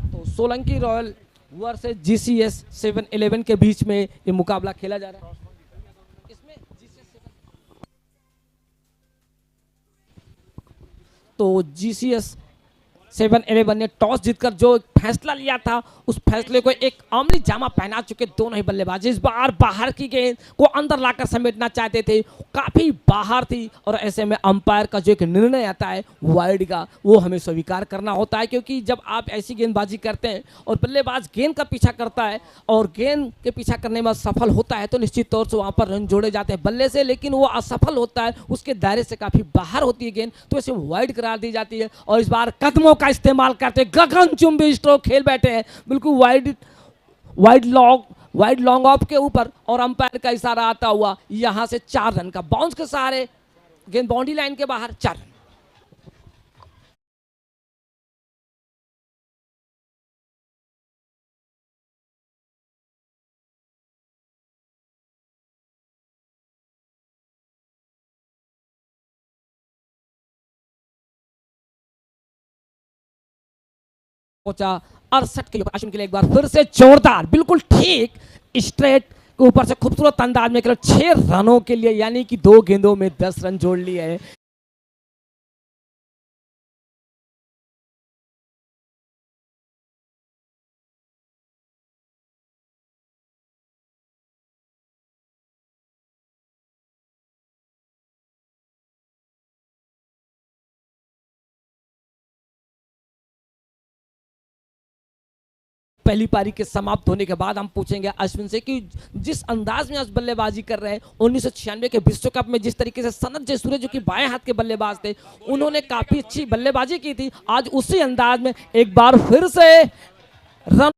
तो सोलंकी रॉयल वर्सेस GCS 711 के बीच में ये मुकाबला खेला जा रहा है। इसमें तो GCS 711 ने टॉस जीतकर जो फैसला लिया था उस फैसले को एक अमली जामा पहना चुके दोनों ही बल्लेबाज इस बार बाहर की गेंद को अंदर लाकर समेटना चाहते थे, काफी बाहर थी और ऐसे में अंपायर का जो एक निर्णय आता है वाइड का, वो हमें स्वीकार करना होता है। क्योंकि जब आप ऐसी गेंदबाजी करते हैं और बल्लेबाज गेंद का पीछा करता है और गेंद के पीछा करने में सफल होता है तो निश्चित तौर से वहां पर रन जोड़े जाते हैं बल्ले से, लेकिन वो असफल होता है, उसके दायरे से काफी बाहर होती है गेंद, तो इसे वाइड करार दी जाती है। और इस बार कदमों का इस्तेमाल करते गगनचुंबी स्ट्रोक खेल बैठे हैं, बिल्कुल वाइड लॉन्ग ऑफ के ऊपर और अंपायर का इशारा आता हुआ यहां से 4 रन का बाउंस के सहारे गेंद बाउंड्री लाइन के बाहर 4 रन। पहुंचा 68 के ऊपर अश्विन के लिए एक बार फिर से जोरदार, बिल्कुल ठीक स्ट्रेट के ऊपर से खूबसूरत अंदाज में केवल 6 रनों के लिए, यानी कि 2 गेंदों में 10 रन जोड़ लिए हैं। पहली पारी के समाप्त होने के बाद हम पूछेंगे अश्विन से कि जिस अंदाज में आज बल्लेबाजी कर रहे हैं, 1996 के विश्व कप में जिस तरीके से सनत जयसूर्य जो कि बाएं हाथ के बल्लेबाज थे, उन्होंने काफी अच्छी बल्लेबाजी की थी, आज उसी अंदाज में एक बार फिर से रन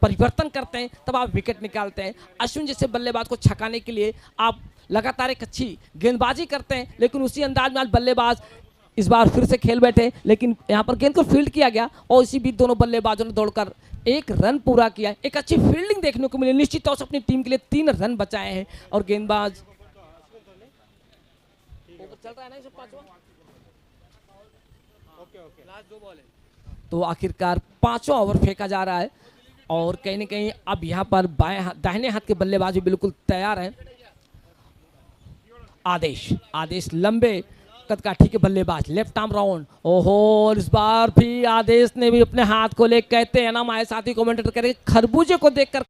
परिवर्तन करते हैं तब आप विकेट निकालते हैं। अश्विन जैसे बल्लेबाज को छकाने के लिए आप लगातार एक अच्छी गेंदबाजी करते हैं, लेकिन उसी अंदाज में आज बल्लेबाज इस बार फिर से खेल बैठे, लेकिन यहाँ पर गेंद को फील्ड किया गया और इसी बीच दोनों बल्लेबाजों ने दौड़कर एक रन पूरा किया, एक अच्छी फील्डिंग देखने को मिली, निश्चित तौर से अपनी टीम के लिए 3 रन बचाए हैं और गेंदबाज चल रहा है ना इसे पांचवा, लास्ट 2 बॉल है। तो आखिरकार 5वां ओवर फेंका जा रहा है और कहीं ना कहीं अब यहाँ पर दाहिने हाथ के बल्लेबाज भी बिल्कुल तैयार हैं। आदेश लंबे कद काठी के बल्लेबाज, लेफ्ट आर्म राउंड। ओहो, इस बार भी आदेश ने भी अपने हाथ को ले, कहते हैं ना हमारे साथी कमेंटेटर कह रहे खरबूजे को देखकर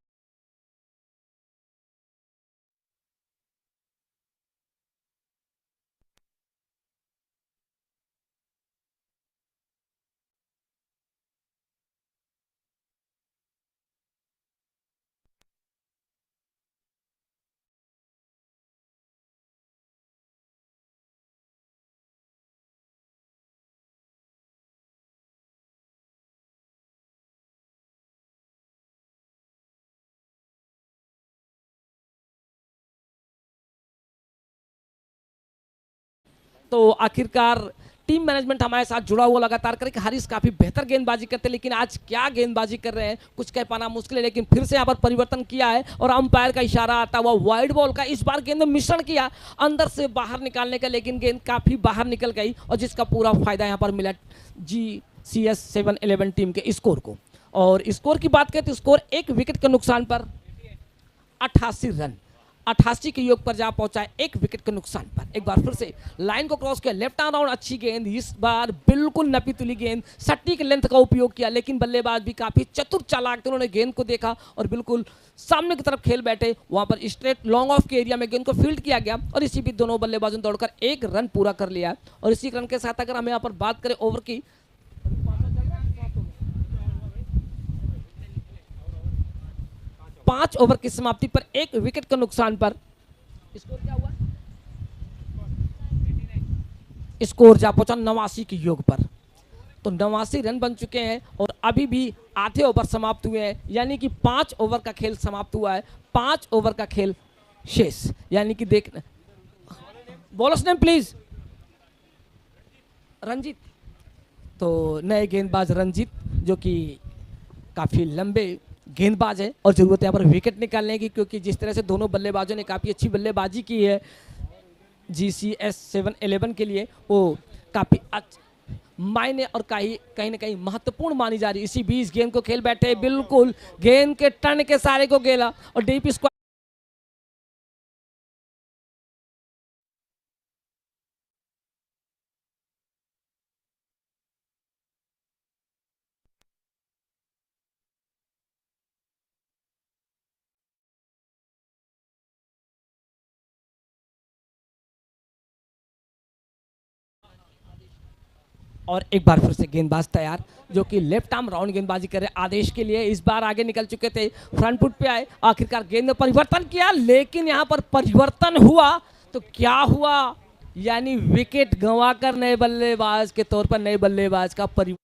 तो आखिरकार टीम मैनेजमेंट हमारे साथ जुड़ा हुआ लगातार करे कि हारिस काफी बेहतर गेंदबाजी करते हैं, लेकिन आज क्या गेंदबाजी कर रहे हैं कुछ कह पाना मुश्किल है। लेकिन फिर से यहाँ पर परिवर्तन किया है और अंपायर का इशारा आता हुआ वाइड बॉल का। इस बार गेंद में मिश्रण किया अंदर से बाहर निकालने का, लेकिन गेंद काफी बाहर निकल गई और जिसका पूरा फायदा यहाँ पर मिला GCS 7-11 टीम के स्कोर को। और स्कोर की बात करें तो स्कोर 1 विकेट के नुकसान पर 88 रन 88 के योग पर जा पहुंचा है, 1 विकेट के नुकसान पर। एक बार फिर से लाइन को क्रॉस किया, लेफ्ट आर्म राउंड, अच्छी गेंद, इस बार बिल्कुल नपी तुली गेंद, सटीक लेंथ का उपयोग किया, लेकिन बल्लेबाज भी काफी चतुर चालाक थे, उन्होंने गेंद को देखा और बिल्कुल सामने की तरफ खेल बैठे। वहां पर स्ट्रेट लॉन्ग ऑफ के एरिया में गेंद को फील्ड किया गया और इसी बीच दोनों बल्लेबाजों ने दौड़कर 1 रन पूरा कर लिया। और इसी रन के साथ अगर हम यहाँ पर बात करें ओवर की, 5 ओवर की समाप्ति पर 1 विकेट के नुकसान पर स्कोर क्या हुआ? स्कोर जा पहुंचा 89 के योग पर। तो 89 रन बन चुके हैं और अभी भी आधे ओवर समाप्त हुए हैं, यानी कि 5 ओवर का खेल समाप्त हुआ है, 5 ओवर का खेल शेष। यानी कि देखना, बॉलर्स नेम प्लीज। रंजीत, तो नए गेंदबाज रंजीत जो कि काफी लंबे गेंदबाज है और जरूरत है यहाँ पर विकेट निकालने की, क्योंकि जिस तरह से दोनों बल्लेबाजों ने काफी अच्छी बल्लेबाजी की है GCS 7-11 के लिए, वो काफी मायने और कहीं ना कहीं महत्वपूर्ण मानी जा रही है। इसी बीच गेंद को खेल बैठे, बिल्कुल गेंद के टर्न के सारे को गेला और डीप स्क्वायर और एक बार फिर से गेंदबाज तैयार जो कि लेफ्ट आर्म राउंड गेंदबाजी कर रहे आदेश के लिए। इस बार आगे निकल चुके थे, फ्रंट फुट पे आए, आखिरकार गेंद में परिवर्तन किया, लेकिन यहाँ पर परिवर्तन हुआ तो क्या हुआ, यानी विकेट गंवाकर नए बल्लेबाज के तौर पर नए बल्लेबाज का परिवर्तन।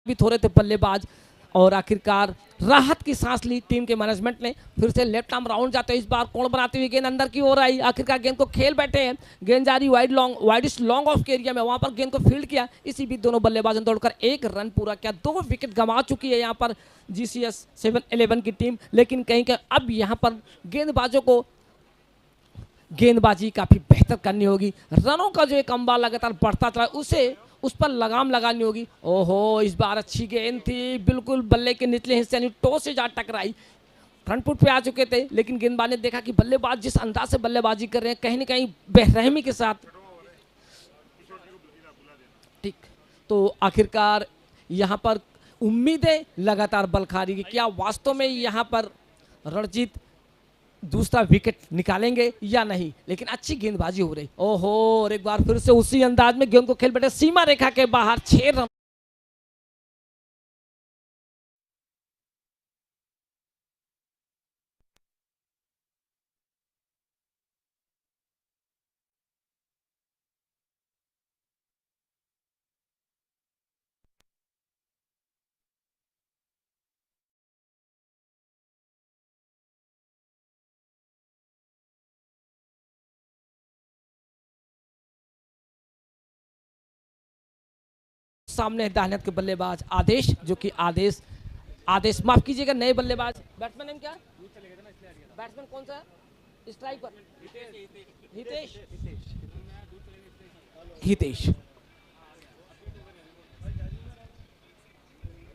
भी थोड़े थे बल्लेबाज और आखिरकार राहत की सांस ली टीम के मैनेजमेंट ने। फिर से लेफ्ट आर्म राउंड जाते हैं, इस बार कोण बनाती हुई गेंद अंदर की ओर आई, आखिरकार गेंद को खेल बैठे हैं, गेंद जा रही वाइडिश लॉन्ग ऑफ के एरिया में, वहां पर गेंद को फील्ड किया। इसी बीच दोनों बल्लेबाजों ने दौड़कर 1 रन पूरा किया। 2 विकेट गंवा चुकी है यहाँ पर GCS 7-11 की टीम, लेकिन कहीं कहीं अब यहाँ पर गेंदबाजों को गेंदबाजी काफी बेहतर करनी होगी। रनों का जो एक अंबार लगातार बढ़ता चला उस पर लगाम लगानी होगी। ओहो, इस बार अच्छी गेंद थी, बिल्कुल बल्ले के निचले हिस्से यानी टो से जा टकराई, फ्रंट फुट पे आ चुके थे, लेकिन गेंदबाज ने देखा कि बल्लेबाज जिस अंदाज से बल्लेबाजी कर रहे हैं कहीं ना कहीं बेरहमी के साथ, ठीक, तो आखिरकार यहाँ पर उम्मीदें लगातार बलखारी कि क्या वास्तव में यहाँ पर रणजीत दूसरा विकेट निकालेंगे या नहीं, लेकिन अच्छी गेंदबाजी हो रही। ओहो, और एक बार फिर से उसी अंदाज में गेंद को खेल बैठे सीमा रेखा के बाहर, 6 रन। सामने दाहिने हाथ के बल्लेबाज आदेश, जो कि आदेश आदेश माफ कीजिएगा, नए बल्लेबाज। बैट्समैन नेम क्या है? बैट्समैन कौन सा है? स्ट्राइक पर हितेश। हितेश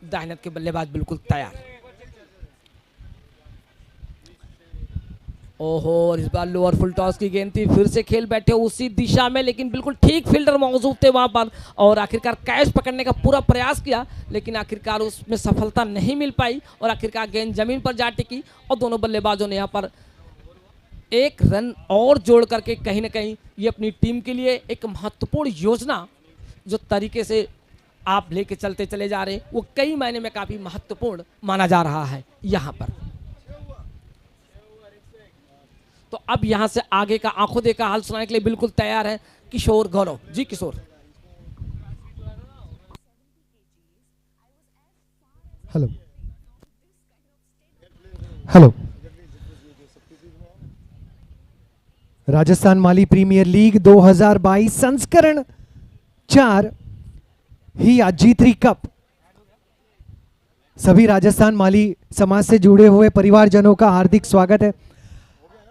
दाहिने हाथ के बल्लेबाज बिल्कुल तैयार। ओहो, और इस बार लोअर फुल टॉस की गेंद थी, फिर से खेल बैठे उसी दिशा में, लेकिन बिल्कुल ठीक फील्डर मौजूद थे वहां पर, और आखिरकार कैच पकड़ने का पूरा प्रयास किया, लेकिन आखिरकार उसमें सफलता नहीं मिल पाई, और आखिरकार गेंद जमीन पर जा टिकी, और दोनों बल्लेबाजों ने यहां पर 1 रन और जोड़ करके कहीं ना कहीं ये अपनी टीम के लिए एक महत्वपूर्ण योजना जो तरीके से आप लेके चलते चले जा रहे हैं, वो कई मायने में काफी महत्वपूर्ण माना जा रहा है यहां पर। तो अब यहां से आगे का आंखों देखा हाल सुनाने के लिए बिल्कुल तैयार है किशोर गौरव जी। किशोर, हेलो हेलो। राजस्थान माली प्रीमियर लीग 2022 संस्करण 4 ही जी3 कप। सभी राजस्थान माली समाज से जुड़े हुए परिवारजनों का हार्दिक स्वागत है।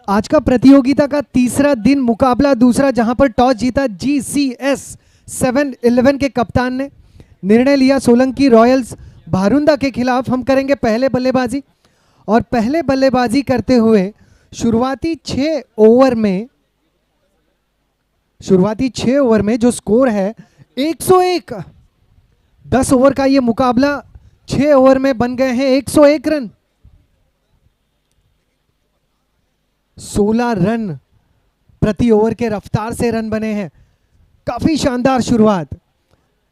आज का प्रतियोगिता का तीसरा दिन मुकाबला दूसरा, जहां पर टॉस जीता GCS 711 के कप्तान ने निर्णय लिया सोलंकी रॉयल्स भारुंदा के खिलाफ हम करेंगे पहले बल्लेबाजी। और पहले बल्लेबाजी करते हुए शुरुआती 6 ओवर में जो स्कोर है 101, 10 ओवर का ये मुकाबला 6 ओवर में बन गए हैं 101 रन। 16 रन प्रति ओवर के रफ्तार से रन बने हैं। काफी शानदार शुरुआत।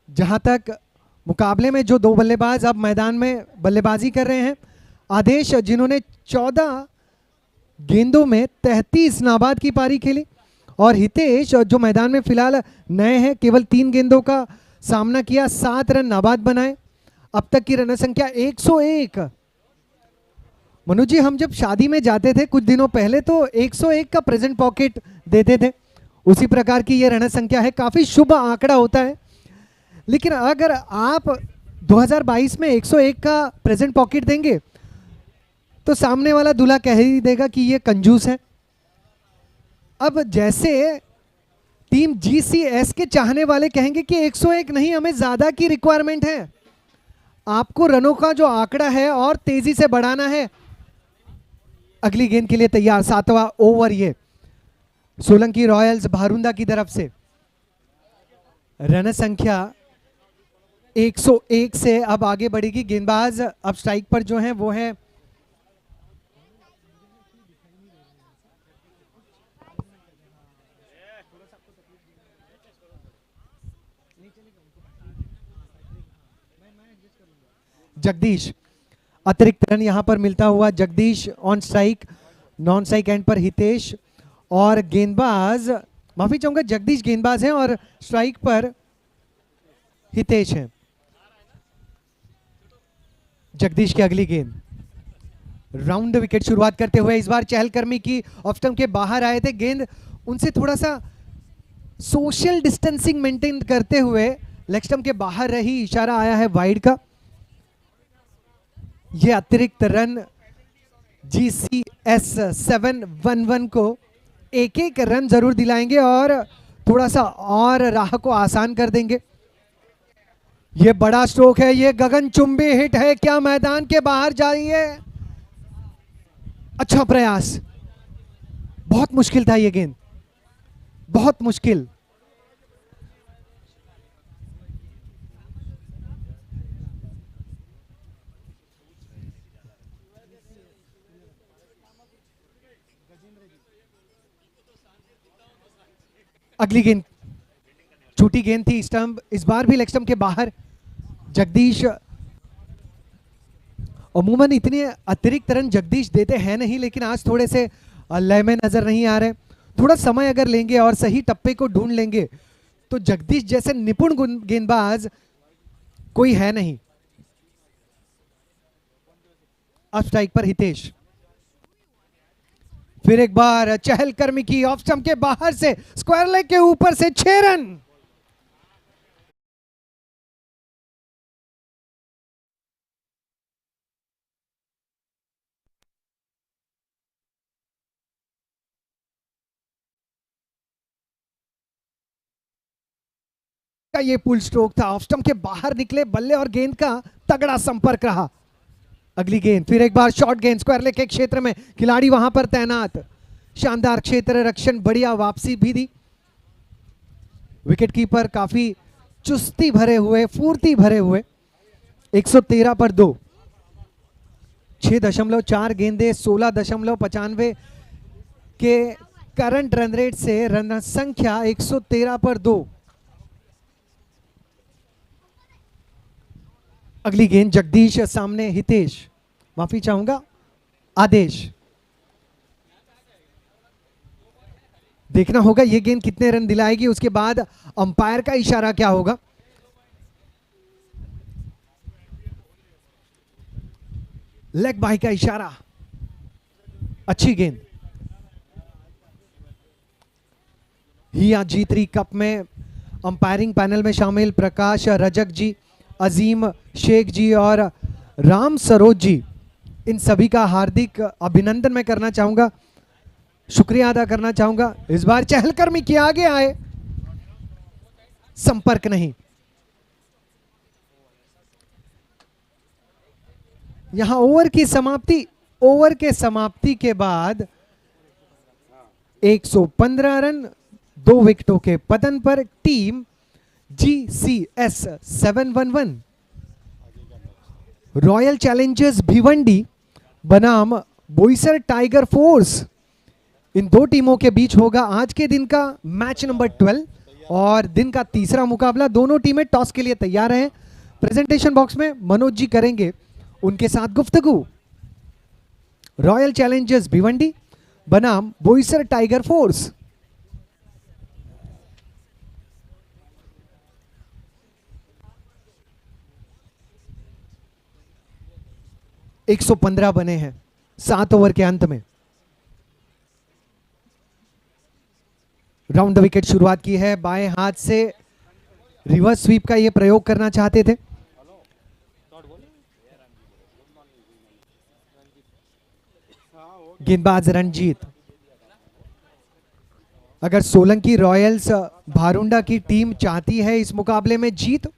जहां तक मुकाबले में जो 2 बल्लेबाज अब मैदान में बल्लेबाजी कर रहे हैं, आदेश जिन्होंने 14 गेंदों में 33 नाबाद की पारी खेली, और हितेश जो मैदान में फिलहाल नए हैं, केवल 3 गेंदों का सामना किया, 7 रन नाबाद बनाए। अब तक की रन संख्या 101। मनोज जी, हम जब शादी में जाते थे कुछ दिनों पहले तो 101 का प्रेजेंट पॉकेट देते थे, उसी प्रकार की ये रन संख्या है। काफी शुभ आंकड़ा होता है, लेकिन अगर आप 2022 में 101 का प्रेजेंट पॉकेट देंगे तो सामने वाला दूल्हा कह ही देगा कि ये कंजूस है। अब जैसे टीम GCS के चाहने वाले कहेंगे कि 101 नहीं, हमें ज्यादा की रिक्वायरमेंट है, आपको रनों का जो आंकड़ा है और तेजी से बढ़ाना है। अगली गेंद के लिए तैयार, 7वां ओवर ये सोलंकी रॉयल्स भारुंदा की तरफ से। रन संख्या 101 से अब आगे बढ़ेगी। गेंदबाज अब स्ट्राइक पर जो है वो है जगदीश। अतिरिक्त रन यहां पर मिलता हुआ Jagdish on strike, non strike and पर हितेश, और गेंदबाज, माफी चाहूंगा, जगदीश गेंदबाज हैं और स्ट्राइक पर हितेश हैं। जगदीश की अगली गेंद, राउंड विकेट शुरुआत करते हुए इस बार चहलकर्मी की ऑफ स्टंप के बाहर आए थे, गेंद उनसे थोड़ा सा सोशल डिस्टेंसिंग मेंटेन करते हुए लेग स्टंप के बाहर रही, इशारा आया है वाइड का। ये अतिरिक्त रन GCS 711 को एक एक रन जरूर दिलाएंगे और थोड़ा सा और राह को आसान कर देंगे। ये बड़ा स्ट्रोक है, ये गगनचुंबी हिट है, क्या मैदान के बाहर जा रही है। अच्छा प्रयास, बहुत मुश्किल था ये गेंद, बहुत मुश्किल। अगली गेंद छोटी गेंद थी, स्टंप इस बार भी लेग स्टंप के बाहर। जगदीश अमूमन इतने अतिरिक्त रन जगदीश देते हैं नहीं, लेकिन आज थोड़े से लय में नजर नहीं आ रहे। थोड़ा समय अगर लेंगे और सही टप्पे को ढूंढ लेंगे तो जगदीश जैसे निपुण गेंदबाज कोई है नहीं। अब स्ट्राइक पर हितेश, फिर एक बार चहलकर्मी की ऑफ स्टंप के बाहर से स्क्वायर लेग के ऊपर से 6 रन। का ये पुल स्ट्रोक था, ऑफ स्टंप के बाहर निकले बल्ले और गेंद का तगड़ा संपर्क रहा। अगली गेंद फिर एक बार शॉर्ट गेंद, स्क्वायर लेग के क्षेत्र में खिलाड़ी वहां पर तैनात, शानदार क्षेत्र रक्षण, बढ़िया वापसी भी दी। विकेट कीपर काफी चुस्ती भरे हुए, फुर्ती भरे हुए। 113 पर 2, 6.4 गेंदे, 16.95 के करंट रन रेट से रन संख्या 113 पर 2। अगली गेंद जगदीश सामने हितेश, माफी चाहूंगा आदेश। देखना होगा ये गेंद कितने रन दिलाएगी, उसके बाद अंपायर का इशारा क्या होगा। लेग बाय का इशारा, अच्छी गेंद। हिया G3 कप में अंपायरिंग पैनल में शामिल प्रकाश रजक जी, अजीम शेख जी और राम सरोज जी, इन सभी का हार्दिक अभिनंदन मैं करना चाहूंगा, शुक्रिया अदा करना चाहूंगा। इस बार चहलकर्मी के आगे आए, संपर्क नहीं। यहां ओवर की समाप्ति, ओवर के समाप्ति के बाद 115 रन 2 विकेटों के पतन पर team GCS 711 royal Challengers Bhiwandi बनाम बोईसर टाइगर फोर्स, इन दो टीमों के बीच होगा आज के दिन का मैच नंबर 12 और दिन का तीसरा मुकाबला। दोनों टीमें टॉस के लिए तैयार हैं। प्रेजेंटेशन बॉक्स में मनोज जी करेंगे उनके साथ गुफ्तगू। रॉयल चैलेंजर्स भिवंडी बनाम बोईसर टाइगर फोर्स। एक 115 बने हैं 7 ओवर के अंत में। राउंड द विकेट शुरुआत की है, बाएं हाथ से रिवर्स स्वीप का ये प्रयोग करना चाहते थे। गेंदबाज रणजीत। अगर सोलंकी रॉयल्स भारुंडा की टीम चाहती है इस मुकाबले में जीत,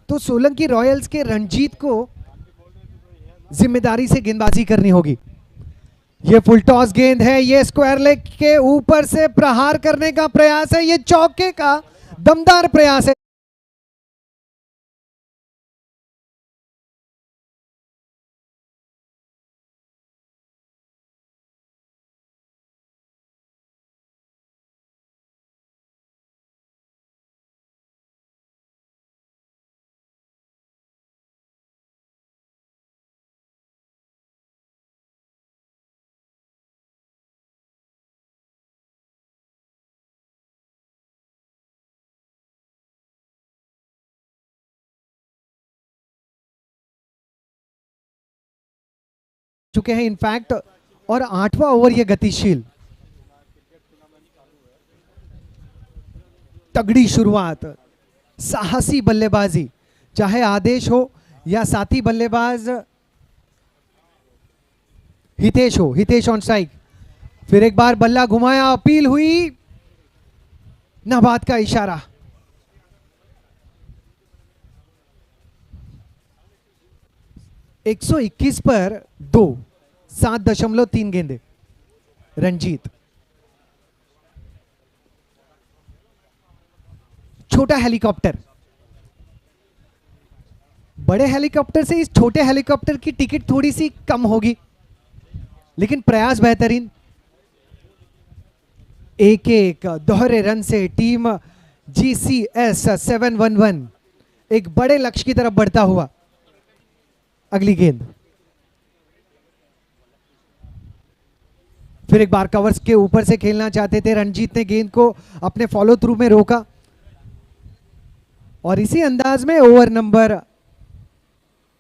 तो सोलंकी रॉयल्स के रणजीत को जिम्मेदारी से गेंदबाजी करनी होगी। ये फुल टॉस गेंद है, ये स्क्वायर लेग के ऊपर से प्रहार करने का प्रयास है, ये चौके का दमदार प्रयास है। चुके हैं इनफैक्ट, और 8वां ओवर ये गतिशील, तगड़ी शुरुआत, साहसी बल्लेबाजी, चाहे आदेश हो या साथी बल्लेबाज हितेश हो। हितेश ऑन स्ट्राइक, फिर एक बार बल्ला घुमाया, अपील हुई, नाबाद का इशारा। एक 121 पर 2, 7.3 गेंदे। रणजीत, छोटा हेलीकॉप्टर, बड़े हेलीकॉप्टर से इस छोटे हेलीकॉप्टर की टिकट थोड़ी सी कम होगी, लेकिन प्रयास बेहतरीन। एक एक दोहरे रन से टीम GCS 711 एक बड़े लक्ष्य की तरफ बढ़ता हुआ। अगली गेंद फिर एक बार कवर्स के ऊपर से खेलना चाहते थे, रणजीत ने गेंद को अपने फॉलो थ्रू में रोका और इसी अंदाज में ओवर नंबर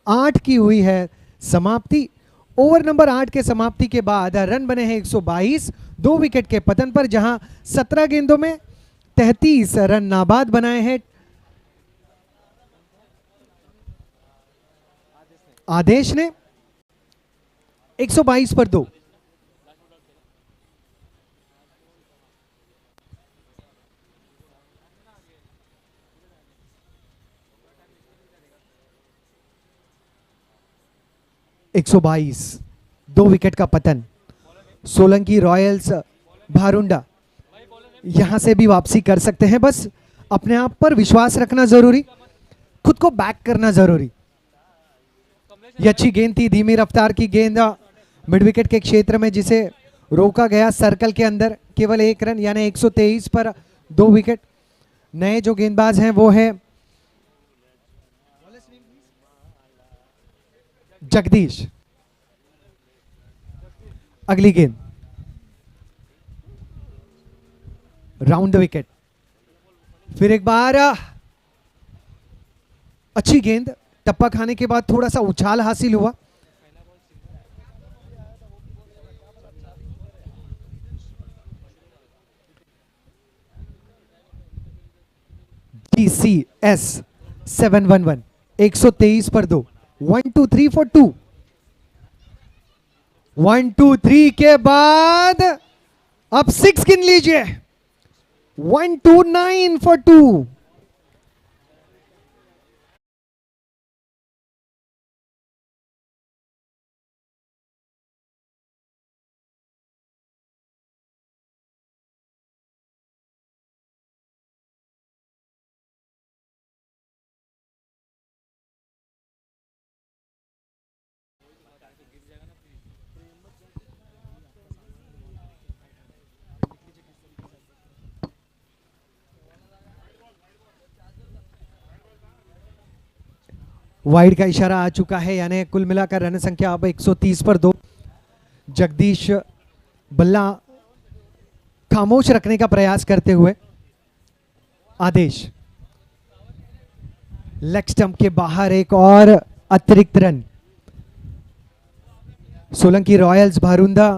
8 की हुई है समाप्ति। ओवर नंबर 8 के समाप्ति के बाद रन बने हैं 122 2 विकेट के पतन पर, जहां 17 गेंदों में 33 रन नाबाद बनाए हैं आदेश ने। 122 पर 2। एक 2 विकेट का पतन। सोलंकी रॉयल्स भारुंडा यहां से भी वापसी कर सकते हैं, बस अपने आप पर विश्वास रखना जरूरी, खुद को बैक करना जरूरी। ये अच्छी गेंद थी, धीमी रफ्तार की गेंद मिड विकेट के क्षेत्र में जिसे रोका गया सर्कल के अंदर। केवल 1 रन यानी 123 पर 2 विकेट। नए जो गेंदबाज हैं वो है जगदीश। अगली गेंद राउंड द विकेट। फिर एक बार अच्छी गेंद, टप्पा खाने के बाद थोड़ा सा उछाल हासिल हुआ। GCS 711 123 पर 2। 1 2 3 for 2। 1 2 3 के बाद अब 6 गिन लीजिए। 1 2 9 for 2। वाइड का इशारा आ चुका है, यानी कुल मिलाकर रन संख्या अब 130 पर 2। जगदीश बल्ला खामोश रखने का प्रयास करते हुए। आदेश लेग स्टंप के बाहर एक और अतिरिक्त रन। सोलंकी रॉयल्स भारुंदा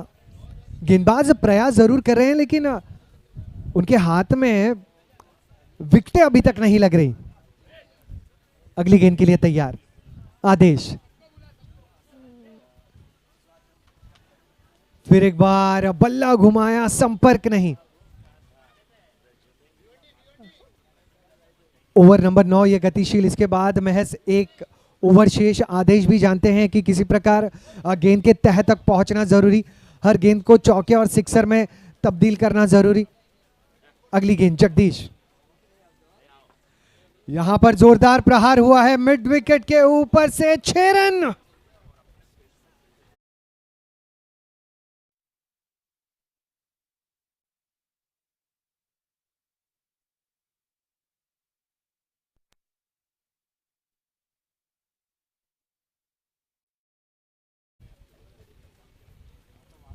गेंदबाज प्रयास जरूर कर रहे हैं, लेकिन उनके हाथ में विकेटें अभी तक नहीं लग रही। अगली गेंद के लिए तैयार आदेश। फिर एक बार बल्ला घुमाया, संपर्क नहीं। ओवर नंबर 9 ये गतिशील, इसके बाद महज 1 ओवर शेष। आदेश भी जानते हैं कि किसी प्रकार गेंद के तह तक पहुंचना जरूरी, हर गेंद को चौके और सिक्सर में तब्दील करना जरूरी। अगली गेंद जगदीश। यहां पर जोरदार प्रहार हुआ है मिड विकेट के ऊपर से। 6 रन।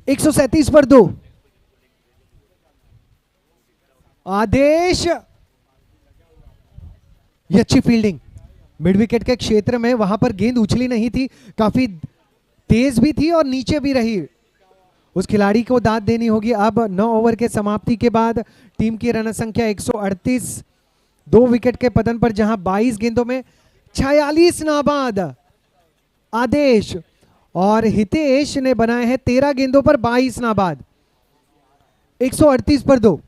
एक 137 पर 2। आदेश ये अच्छी फील्डिंग मिड विकेट के क्षेत्र में, वहां पर गेंद उछली नहीं थी, काफी तेज भी थी और नीचे भी रही। उस खिलाड़ी को दाद देनी होगी। अब 9 ओवर के समाप्ति के बाद टीम की रन संख्या 138 2 विकेट के पतन पर, जहां 22 गेंदों में 46 नाबाद। आदेश और हितेश ने बनाए हैं 13 गेंदों पर 22 नाबाद। 138 पर 2।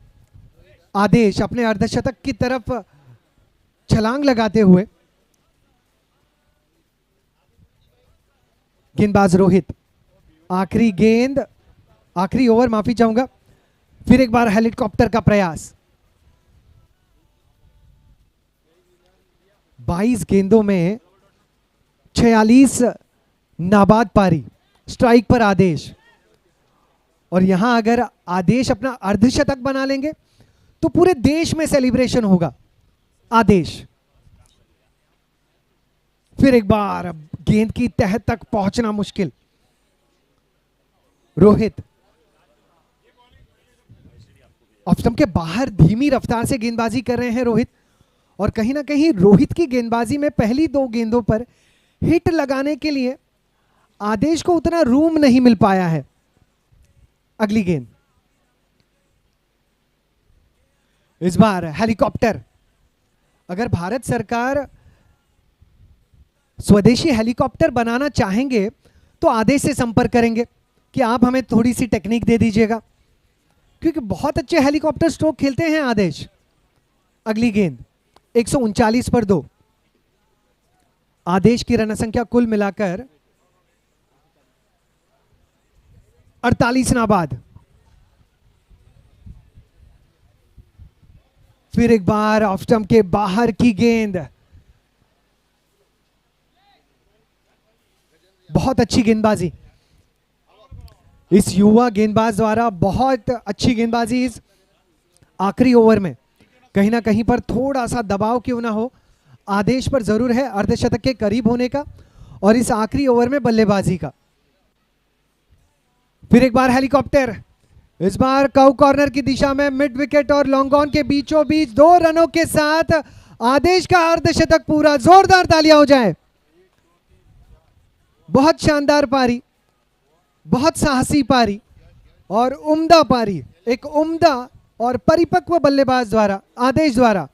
आदेश अपने अर्धशतक की तरफ छलांग लगाते हुए। गेंदबाज रोहित। आखिरी गेंद, आखिरी ओवर, माफी चाहूंगा। फिर एक बार हेलीकॉप्टर का प्रयास। 22 गेंदों में 46 नाबाद पारी। स्ट्राइक पर आदेश। और यहां अगर आदेश अपना अर्धशतक बना लेंगे तो पूरे देश में सेलिब्रेशन होगा। आदेश फिर एक बार, अब गेंद की तह तक पहुंचना मुश्किल। रोहित ऑफ स्टंप के बाहर धीमी रफ्तार से गेंदबाजी कर रहे हैं रोहित, और कहीं ना कहीं रोहित की गेंदबाजी में पहली 2 गेंदों पर हिट लगाने के लिए आदेश को उतना रूम नहीं मिल पाया है। अगली गेंद, इस बार हेलीकॉप्टर। अगर भारत सरकार स्वदेशी हेलीकॉप्टर बनाना चाहेंगे तो आदेश से संपर्क करेंगे कि आप हमें थोड़ी सी टेक्निक दे दीजिएगा, क्योंकि बहुत अच्छे हेलीकॉप्टर स्ट्रोक खेलते हैं आदेश। अगली गेंद 139 पर 2। आदेश की रन संख्या कुल मिलाकर 48 नाबाद। फिर एक बार ऑफ स्टंप के बाहर की गेंद, बहुत अच्छी गेंदबाजी इस युवा गेंदबाज द्वारा, बहुत अच्छी गेंदबाजी इस आखिरी ओवर में। कहीं ना कहीं पर थोड़ा सा दबाव क्यों ना हो, आदेश पर जरूर है अर्धशतक के करीब होने का और इस आखिरी ओवर में बल्लेबाजी का। फिर एक बार हेलीकॉप्टर, इस बार कव कॉर्नर की दिशा में मिड विकेट और लॉन्ग ऑन के बीचों बीच 2 रनों के साथ आदेश का अर्धशतक पूरा। जोरदार तालियां हो जाए। बहुत शानदार पारी, बहुत साहसी पारी और उम्दा पारी, एक उम्दा और परिपक्व बल्लेबाज द्वारा, आदेश द्वारा,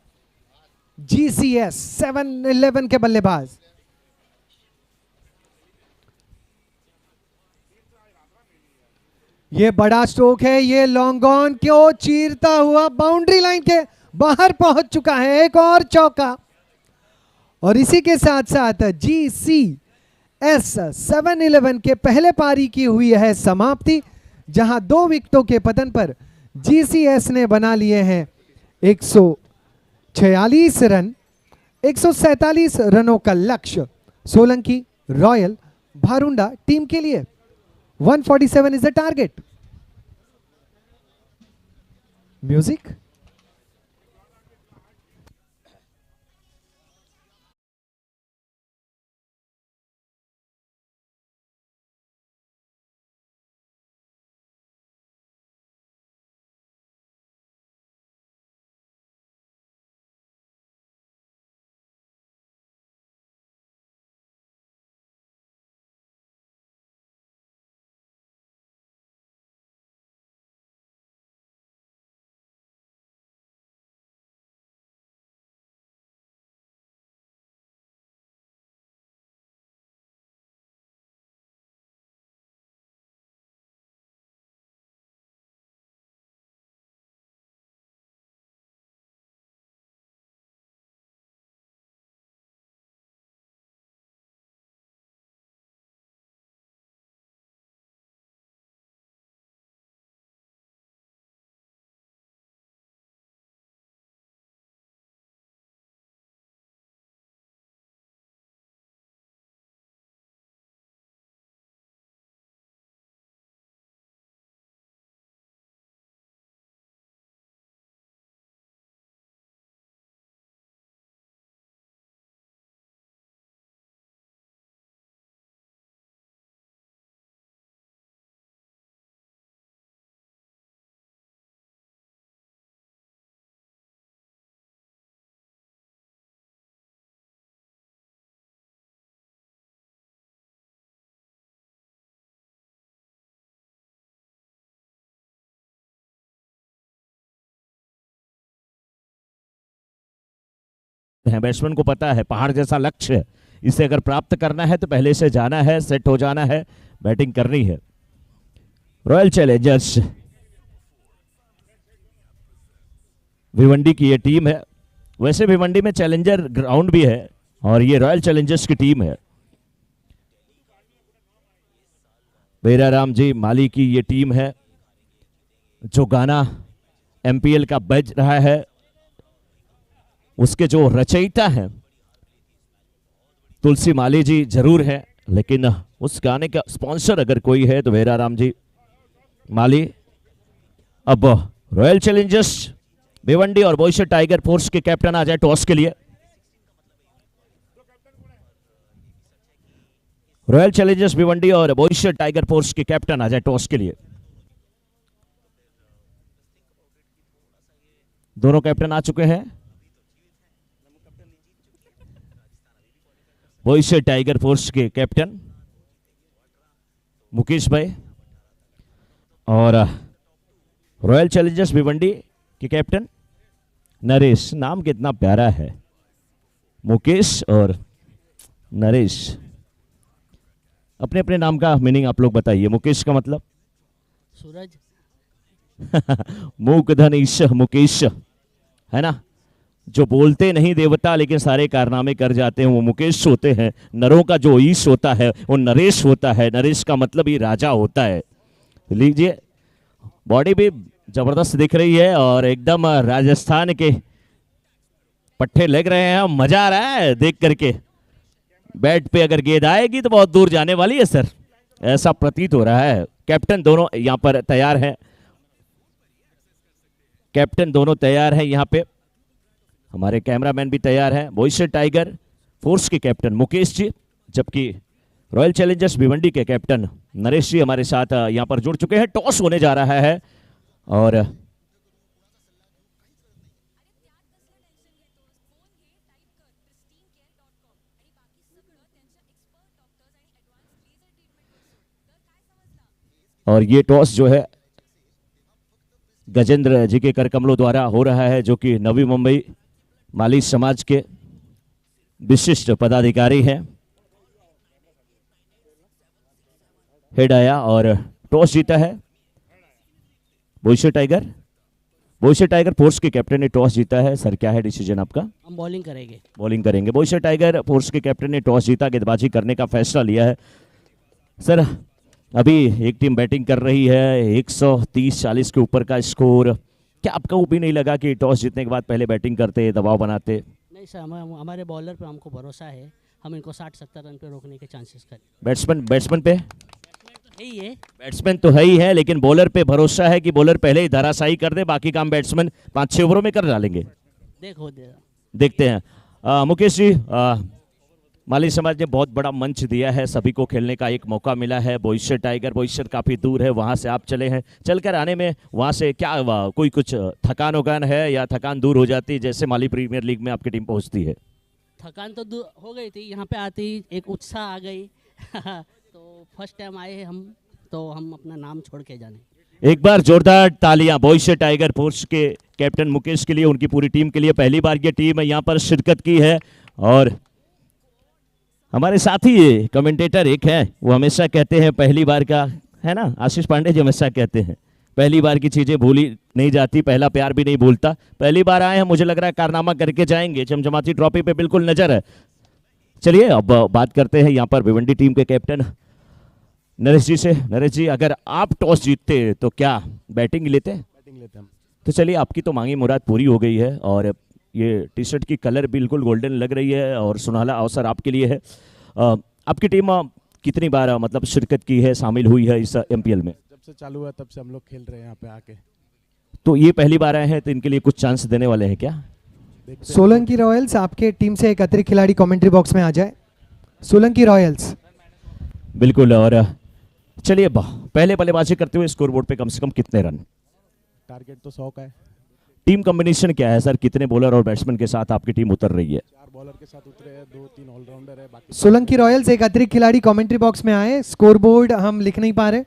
GCS 7-11 के बल्लेबाज। ये बड़ा स्ट्रोक है, ये लॉन्ग ऑन क्यों चीरता हुआ बाउंड्री लाइन के बाहर पहुंच चुका है। एक और चौका, और इसी के साथ साथ GCS 7-11 के पहले पारी की हुई है समाप्ति, जहां 2 विकेटों के पतन पर GCS ने बना लिए हैं 146 रन। 147 रनों का लक्ष्य सोलंकी रॉयल भारुंडा टीम के लिए। 147 is the target. Music. है। बैट्समैन को पता है पहाड़ जैसा लक्ष्य है, इसे अगर प्राप्त करना है तो पहले से जाना है, सेट हो जाना है, बैटिंग करनी है। रॉयल चैलेंजर्स भिवंडी की ये टीम है। वैसे भिवंडी में चैलेंजर ग्राउंड भी है और ये रॉयल चैलेंजर्स की टीम है। बेराराम जी माली की ये टीम है। जो गाना MPL का बज रहा है उसके जो रचयिता हैं तुलसी माली जी जरूर है, लेकिन उस गाने का स्पॉन्सर अगर कोई है तो बेराराम जी माली। अब रॉयल चैलेंजर्स भिवंडी और बोईसर टाइगर फोर्स के कैप्टन आ जाए टॉस के लिए। रॉयल चैलेंजर्स भिवंडी और बोईसर टाइगर फोर्स के कैप्टन आ जाए टॉस के लिए। दोनों कैप्टन आ चुके हैं। बोईसर टाइगर फोर्स के कैप्टन मुकेश भाई और रॉयल चैलेंजर्स भिवंडी के कैप्टन नरेश। नाम कितना प्यारा है, मुकेश और नरेश। अपने अपने नाम का मीनिंग आप लोग बताइए। मुकेश का मतलब सूरज। मूकधनीश मुकेश है ना, जो बोलते नहीं देवता लेकिन सारे कारनामे कर जाते हैं वो मुकेश होते हैं। नरों का जो ईश होता है वो नरेश होता है। नरेश का मतलब ही राजा होता है। लीजिए, बॉडी भी जबरदस्त दिख रही है और एकदम राजस्थान के पट्टे लग रहे हैं। मजा आ रहा है देख करके। बैट पे अगर गेंद आएगी तो बहुत दूर जाने वाली है सर, ऐसा प्रतीत हो रहा है। कैप्टन दोनों यहां पर तैयार हैं। कैप्टन दोनों तैयार हैं यहां पे। हमारे कैमरामैन भी तैयार हैं। बोईसर टाइगर फोर्स के कैप्टन मुकेश जी, जबकि रॉयल चैलेंजर्स भिवंडी के कैप्टन नरेश जी हमारे साथ यहां पर जुड़ चुके हैं। टॉस होने जा रहा है और ये टॉस जो है गजेंद्र जी के करकमलों द्वारा हो रहा है, जो कि नवी मुंबई माली समाज के विशिष्ट पदाधिकारी हैं। हेड आया और टॉस जीता है Boisar tiger. Boisar tiger force के कैप्टन ने टॉस जीता है। सर क्या है डिसीजन आपका? हम बॉलिंग करेंगे। बॉलिंग करेंगे। बोईसर टाइगर फोर्स के कैप्टन ने टॉस जीता, गेंदबाजी करने का फैसला लिया है। सर अभी एक टीम बैटिंग कर रही है, 130-40 के ऊपर का स्कोर। क्या आपका वो भी नहीं लगा कि टॉस जीतने के बाद पहले बैटिंग करते, दबाव बनाते? नहीं सर, हमारे बॉलर पे हमको भरोसा है। हम इनको 60-70 रन पे रोकने के चांसेस करें। बैट्समैन पे यही है। बैट्समैन तो है ही है, लेकिन बॉलर पे भरोसा है कि बॉलर पहले ही धराशायी कर दे, बाकी काम बैट्समैन 5-6 ओवरों में कर डालेंगे। देखते हैं। मुकेश जी, माली समाज ने बहुत बड़ा मंच दिया है, सभी को खेलने का एक मौका मिला है। बोईसर टाइगर, बोईसर काफ़ी दूर है, वहाँ से आप चले हैं। चलकर आने में वहाँ से क्या कोई कुछ थकान वकान है या थकान दूर हो जाती है जैसे माली प्रीमियर लीग में आपकी टीम पहुँचती है? थकान तो दूर हो गई थी, यहाँ पे आती एक उत्साह आ गई। तो फर्स्ट टाइम आए हैं हम, तो हम अपना नाम छोड़ के जाने। एक बार जोरदार तालियां बोईसर टाइगर फोर्स के कैप्टन मुकेश के लिए, उनकी पूरी टीम के लिए। पहली बार ये टीम यहाँ पर शिरकत की है और हमारे साथी कमेंटेटर एक है, वो हमेशा कहते हैं पहली बार का है ना, आशीष पांडे जी हमेशा कहते हैं पहली बार की चीजें भूली नहीं जाती, पहला प्यार भी नहीं भूलता। पहली बार आए हैं, मुझे लग रहा है कारनामा करके जाएंगे। चमचमाती ट्रॉफी पे बिल्कुल नजर है। चलिए अब बात करते हैं यहाँ पर भिवंडी टीम के कैप्टन नरेश जी से। नरेश जी, अगर आप टॉस जीतते तो क्या बैटिंग लेते? बैटिंग लेते हम। तो चलिए, आपकी तो मांगी मुराद पूरी हो गई है और ये टी शर्ट की कलर बिल्कुल गोल्डन लग रही है और सुनहला अवसर आपके लिए है। आपकी टीम कितनी बार मतलब शिरकत की है, शामिल हुई है इस एमपीएल में? जब से चालू हुआ तब से हम लोग खेल रहे हैं यहाँ पे आके। तो ये पहली बार आए हैं, तो इनके लिए कुछ चांस देने वाले हैं क्या? सोलंकी रॉयल्स, आपके टीम से एक अतिरिक्त खिलाड़ी कमेंट्री बॉक्स में आ जाए। सोलंकी रॉयल्स। बिल्कुल। और चलिए, पहले बल्लेबाजी करते हुए स्कोरबोर्ड पे कम से कम कितने रन? टारगेट तो 100 का है। टीम कॉम्बिनेशन क्या है सर? कितने बॉलर और बैट्समैन के साथ आपकी टीम उतर रही है? 4 बॉलर के साथ उतरे हैं, 2-3 ऑलराउंडर है, बाकी सोलंकी रॉयल्स, एक अतिरिक्त खिलाड़ी कमेंट्री बॉक्स में आए। स्कोरबोर्ड हम लिख नहीं पा रहे।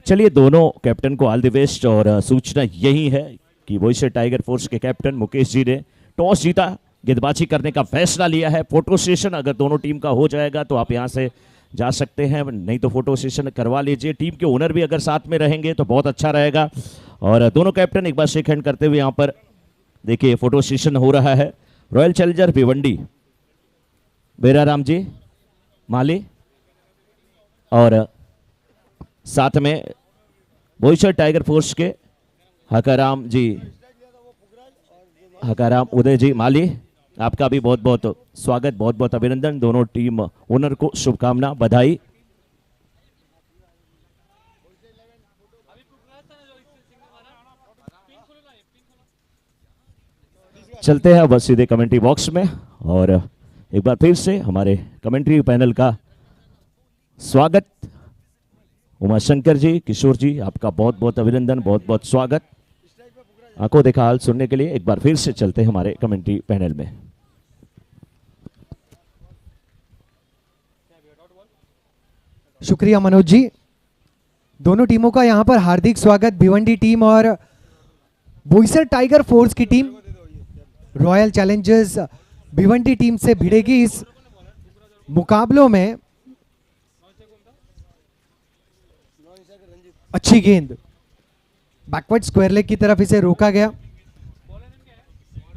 चलिए, दोनों कैप्टन को ऑल द बेस्ट। और सूचना यही है कि बोईसर टाइगर फोर्स के कैप्टन मुकेश जी ने टॉस जीता, गेंदबाजी करने का फैसला लिया है। फोटो सेशन अगर दोनों टीम का हो जाएगा तो आप यहाँ से जा सकते हैं, नहीं तो फोटो सेशन करवा लीजिए। टीम के ओनर भी अगर साथ में रहेंगे तो बहुत अच्छा रहेगा। और दोनों कैप्टन एक बार शेक हैंड करते हुए यहाँ पर देखिए फोटो सेशन हो रहा है। रॉयल चैलेंजर भिवंडी, बेराराम जी माली और साथ में बोईसर टाइगर फोर्स के हकाराम जी, हकाराम उदय जी माली, आपका भी बहुत बहुत स्वागत, बहुत बहुत अभिनंदन। दोनों टीम ओनर को शुभकामना, बधाई। चलते हैं अब सीधे कमेंट्री बॉक्स में और एक बार फिर से हमारे कमेंट्री पैनल का स्वागत। उमा शंकर जी, किशोर जी, आपका बहुत बहुत अभिनंदन, बहुत बहुत स्वागत। आंखों देखा हाल सुनने के लिए एक बार फिर से चलते हैं हमारे कमेंट्री पैनल में। शुक्रिया मनोज जी। दोनों टीमों का यहां पर हार्दिक स्वागत। भिवंडी टीम और बोईसर टाइगर फोर्स की team royal Challengers Bhiwandi team से भिड़ेगी इस मुकाबलों में। अच्छी गेंद बैकवर्ड स्क्वायर लेग की तरफ इसे रोका गया।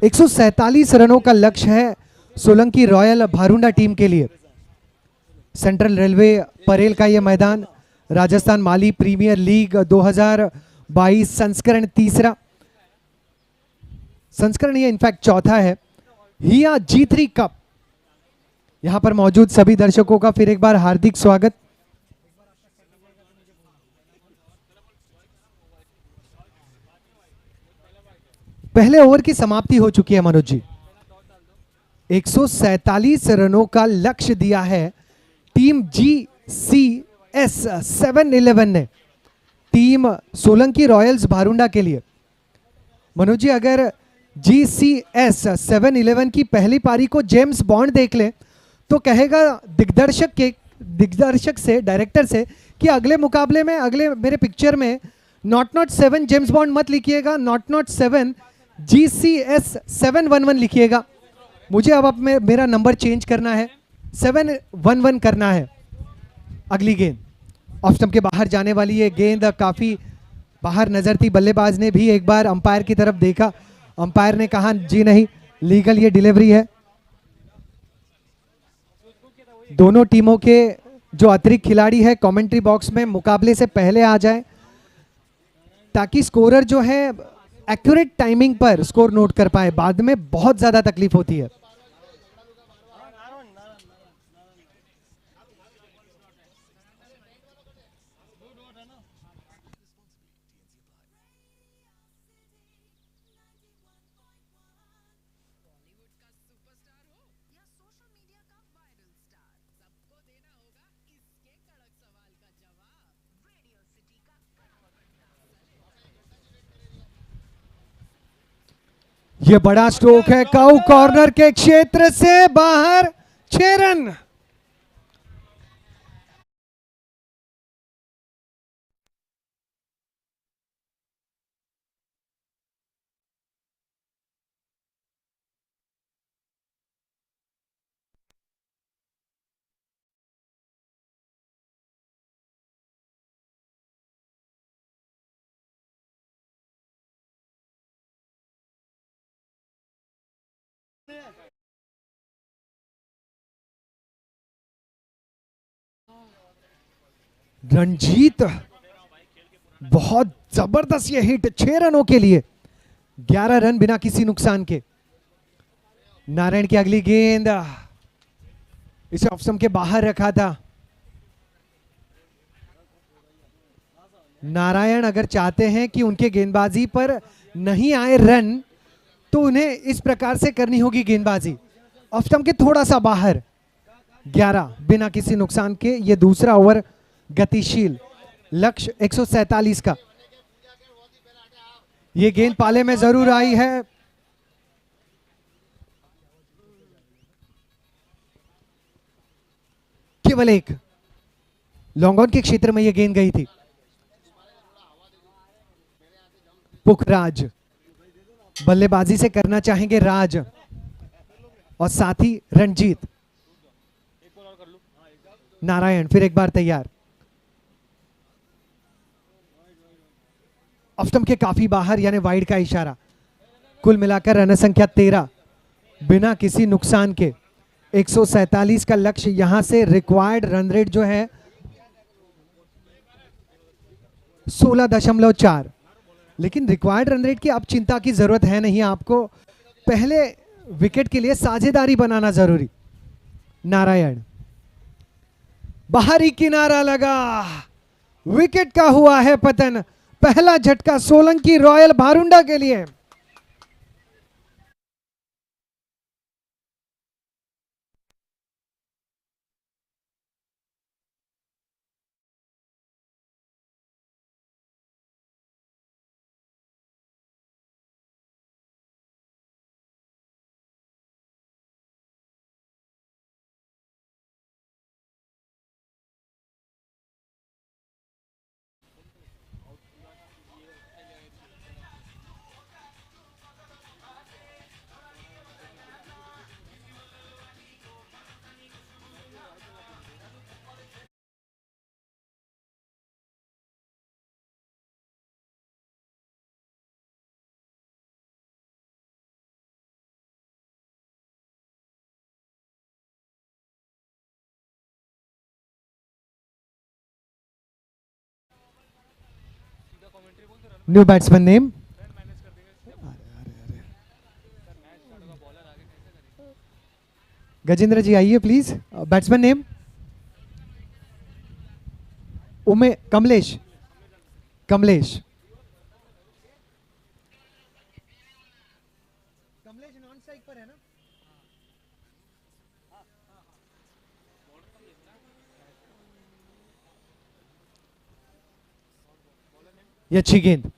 147 रनों का लक्ष्य है सोलंकी रॉयल भारुंडा टीम के लिए। सेंट्रल रेलवे परेल का यह मैदान, राजस्थान माली प्रीमियर लीग 2022 संस्करण तीसरा, संस्करण ये इनफैक्ट चौथा है। हिया G3 कप। यहां पर मौजूद सभी दर्शकों का फिर एक बार हार्दिक स्वागत। पहले ओवर की समाप्ति हो चुकी है मनोज जी। 147 रनों का लक्ष्य दिया है टीम GCS 711 ने, टीम सोलंकी रॉयल्स भारुंडा के लिए। मनोज जी, अगर GCS 711 की पहली पारी को जेम्स बॉन्ड देख ले तो कहेगा दिग्दर्शक से, डायरेक्टर से कि अगले मुकाबले में, अगले मेरे पिक्चर में नॉट 7 जेम्स बॉन्ड मत लिखिएगा, नॉट 7 GCS 711 लिखिएगा। मुझे अब मेरा नंबर चेंज करना है, 711 करना है। अगली गेंद ऑफ स्टंप के बाहर जाने वाली ये गेंद काफी बाहर नजर थी। बल्लेबाज ने भी एक बार अंपायर की तरफ देखा, अंपायर ने कहा जी नहीं, लीगल ये डिलीवरी है। दोनों टीमों के जो अतिरिक्त खिलाड़ी है कमेंट्री बॉक्स में मुकाबले से पहले आ जाए ताकि स्कोरर जो है एक्यूरेट टाइमिंग पर स्कोर नोट कर पाए। बाद में बहुत ज्यादा तकलीफ होती है। ये बड़ा स्ट्रोक है काउ कॉर्नर के क्षेत्र से बाहर, 6 रन। रणजीत, बहुत जबरदस्त ये हिट, 6 रनों के लिए, 11 रन बिना किसी नुकसान के। नारायण की अगली गेंद, इसे ऑफ स्टंप के बाहर रखा था। नारायण अगर चाहते हैं कि उनके गेंदबाजी पर नहीं आए रन तो उन्हें इस प्रकार से करनी होगी गेंदबाजी। ऑफ स्टंप के थोड़ा सा बाहर, 11 बिना किसी नुकसान के। ये दूसरा ओवर गतिशील, लक्ष्य 147 का। ये गेंद पाले में जरूर आई है, केवल एक लॉन्ग ऑन के क्षेत्र में ये गेंद गई थी। पुखराज बल्लेबाजी से करना चाहेंगे राज और साथ ही रणजीत। नारायण फिर एक बार तैयार, ऑफ स्टंप के काफी बाहर यानी वाइड का इशारा। कुल मिलाकर रन संख्या 13 बिना किसी नुकसान के। 147 का लक्ष्य, यहां से रिक्वायर्ड रन रेट जो है 16.4। लेकिन रिक्वायर्ड रन रेट की अब चिंता की जरूरत है नहीं आपको, पहले विकेट के लिए साझेदारी बनाना जरूरी। नारायण बाहरी किनारा लगा, विकेट का हुआ है पतन। पहला झटका सोलंकी रॉयल भारुंडा के लिए। न्यू बैट्समैन नेम, गजेंद्र जी आइए प्लीज। बैट्समैन नेम उमे कमलेश, कमलेश नॉन स्ट्राइक पर है ना? ये अच्छी गेंद,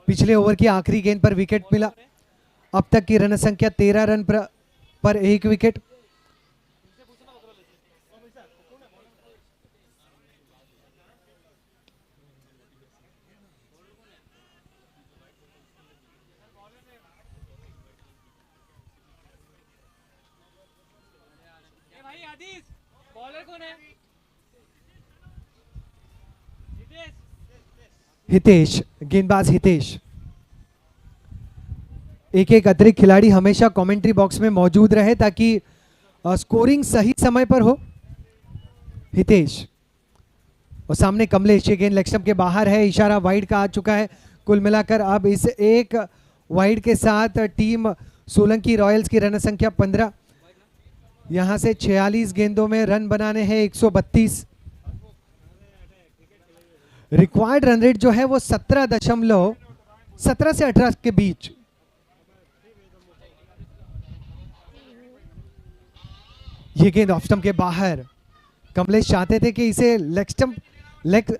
पिछले ओवर की आखिरी गेंद पर विकेट मिला। अब तक की रन संख्या 13 रन पर एक विकेट। ए भाई आदिश, बॉलर कौन है? हितेश। हितेश, गेंदबाज हितेश। एक एक अतिरिक्त खिलाड़ी हमेशा कमेंट्री बॉक्स में मौजूद रहे ताकि स्कोरिंग सही समय पर हो। हितेश और सामने कमलेश, ये गेंद लेग स्टंप के बाहर है, इशारा वाइड का आ चुका है। कुल मिलाकर अब इस एक वाइड के साथ टीम सोलंकी रॉयल्स की रन संख्या 15। यहां से 46 गेंदों में रन बनाने हैं 132। रिक्वायर्ड रन रेट जो है वो 17 से 18 के बीच। ये गेंद ऑफ स्टंप के बाहर। कमलेश चाहते थे कि इसे लेग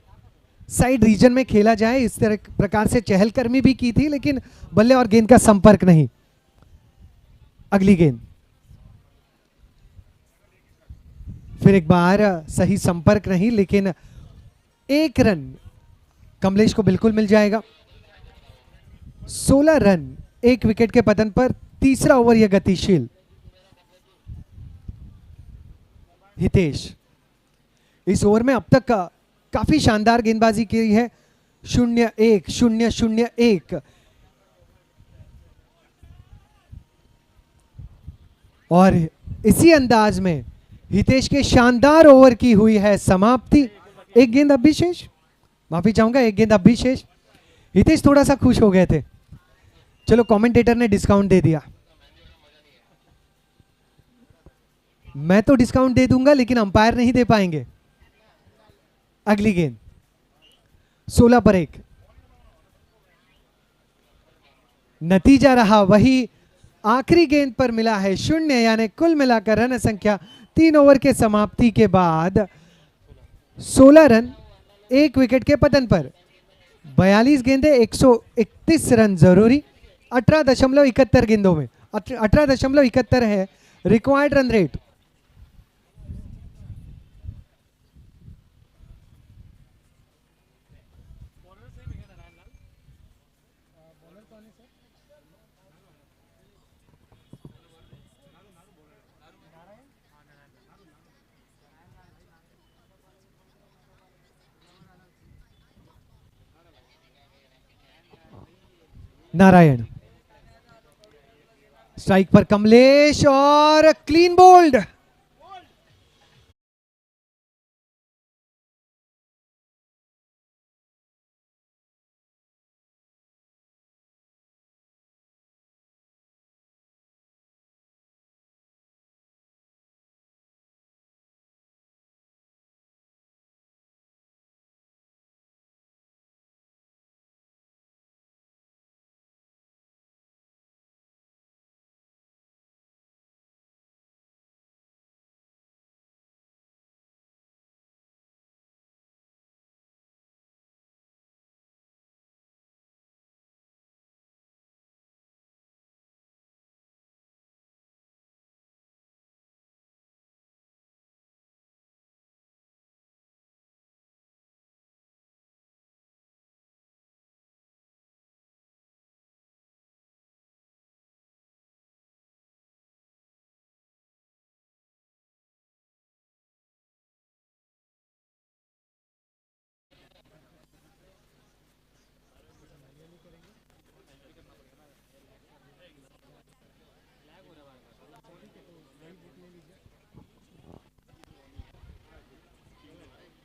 साइड रीजन में खेला जाए, इस तरह प्रकार से चहलकदमी भी की थी, लेकिन बल्ले और गेंद का संपर्क नहीं। अगली गेंद फिर एक बार सही संपर्क नहीं, लेकिन एक रन कमलेश को बिल्कुल मिल जाएगा। 16 रन एक विकेट के पतन पर, तीसरा ओवर यह गतिशील। हितेश इस ओवर में अब तक काफी शानदार गेंदबाजी की है। 0-1 0-0-1 और इसी अंदाज में हितेश के शानदार ओवर की हुई है समाप्ति। एक गेंद अब भी शेष, माफी चाहूंगा, एक गेंद अब भी शेष। हितेश थोड़ा सा खुश हो गए थे, चलो कमेंटेटर ने डिस्काउंट दे दिया। मैं तो डिस्काउंट दे दूंगा लेकिन अंपायर नहीं दे पाएंगे। अगली गेंद 16 पर 1, नतीजा रहा वही, आखिरी गेंद पर मिला है 0, यानी कुल मिलाकर रन संख्या 3 ओवर के समाप्ति के बाद 16 रन एक विकेट के पतन पर। 42 गेंदें 131 रन जरूरी। 18.71 गेंदों में 18.71 है required run rate. Narayan, strike पर कमलेश और क्लीन बोल्ड।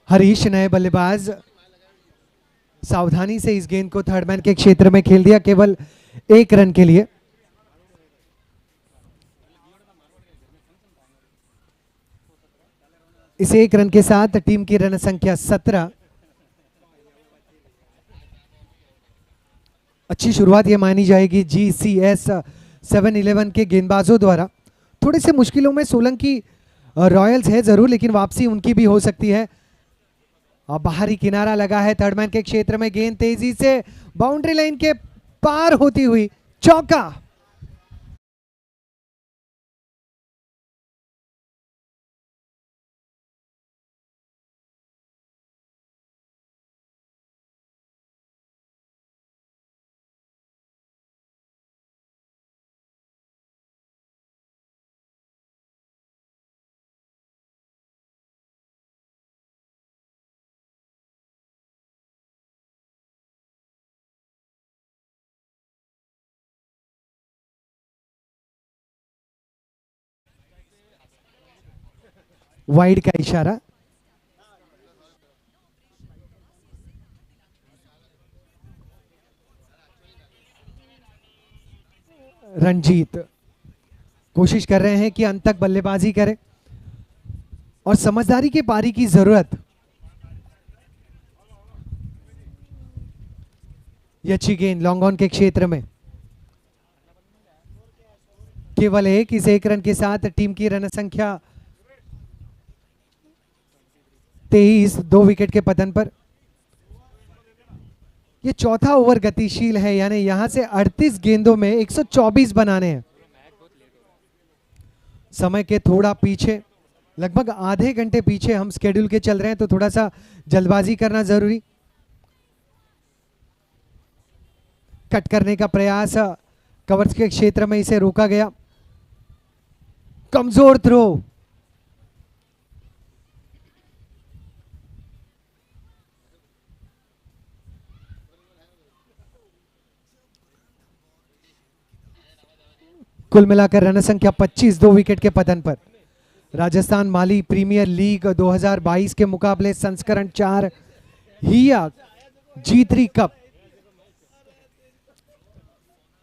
हरीश नए बल्लेबाज, सावधानी से इस गेंद को थर्ड मैन के क्षेत्र में खेल दिया, केवल 1 रन के लिए। इस 1 रन के साथ टीम की रन संख्या 17। अच्छी शुरुआत ये मानी जाएगी GCS 7-11 के गेंदबाजों द्वारा। थोड़े से मुश्किलों में सोलंकी रॉयल्स है जरूर, लेकिन वापसी उनकी भी हो सकती है। अब बाहरी किनारा लगा है थर्ड मैन के क्षेत्र में, गेंद तेजी से बाउंड्री लाइन के पार होती हुई चौका। वाइड का इशारा। रंजीत कोशिश कर रहे हैं कि अंत तक बल्लेबाजी करें और समझदारी की पारी की जरूरत। ये अच्छी गेंद लॉन्ग ऑन के क्षेत्र में, केवल 1। इस 1 रन के साथ टीम की रन संख्या 23, 2 विकेट के पतन पर। ये चौथा ओवर गतिशील है, यानी यहां से 38 गेंदों में 124 बनाने हैं। समय के थोड़ा पीछे, लगभग आधे घंटे पीछे हम स्केड्यूल के चल रहे हैं, तो थोड़ा सा जल्दबाजी करना जरूरी। कट करने का प्रयास, कवर्स के क्षेत्र में इसे रोका गया। कमजोर थ्रो, कुल मिलाकर रन संख्या 25, 2 विकेट के पतन पर। राजस्थान माली प्रीमियर लीग 2022 के मुकाबले संस्करण 4 हिया G3 कप।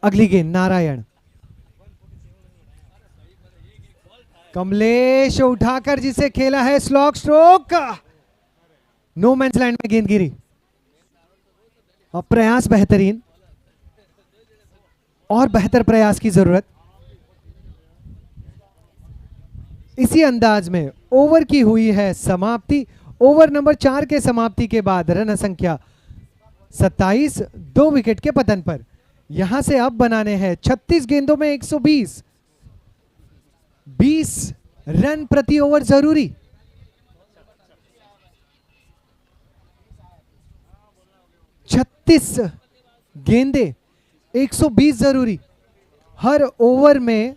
अगली गेंद नारायण, कमलेश उठाकर जिसे खेला है slog stroke, no man's land में गेंद गिरी। अब प्रयास बेहतरीन, और बेहतर प्रयास की जरूरत। इसी अंदाज में ओवर की हुई है समाप्ति। ओवर नंबर 4 के समाप्ति के बाद रन संख्या 27, 2 विकेट के पतन पर। यहां से अब बनाने हैं 36 गेंदों में 120, 20 रन प्रति ओवर जरूरी। छत्तीस गेंदे 120 जरूरी। हर ओवर में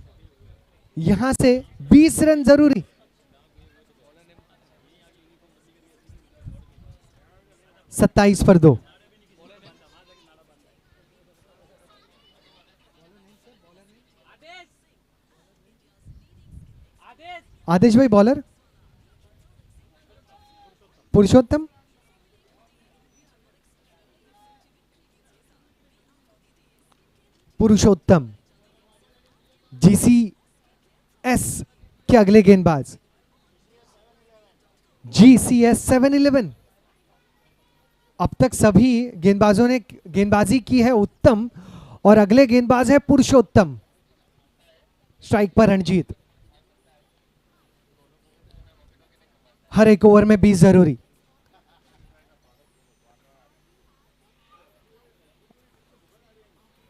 यहां से 20 रन जरूरी। सत्ताईस पर 2। आदेश भाई बॉलर, पुरुषोत्तम, पुरुषोत्तम GCS के अगले गेंदबाज GCS 7-11। अब तक सभी गेंदबाजों ने गेंदबाजी की है उत्तम, और अगले गेंदबाज है पुरुषोत्तम। स्ट्राइक पर रणजीत। हर एक ओवर में 20 जरूरी।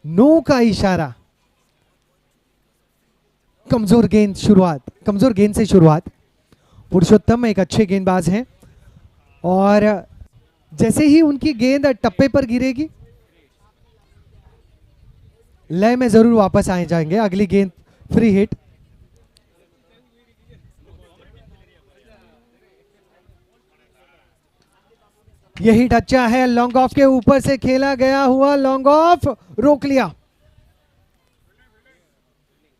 नो का इशारा। कमजोर गेंद से शुरुआत। पुरुषोत्तम एक अच्छे गेंदबाज हैं, और जैसे ही उनकी गेंद टप्पे पर गिरेगी लय में जरूर वापस आ जाएंगे। अगली गेंद फ्री हिट। यह हिट अच्छा है, लॉन्ग ऑफ के ऊपर से खेला गया हुआ लॉन्ग ऑफ, रोक लिया,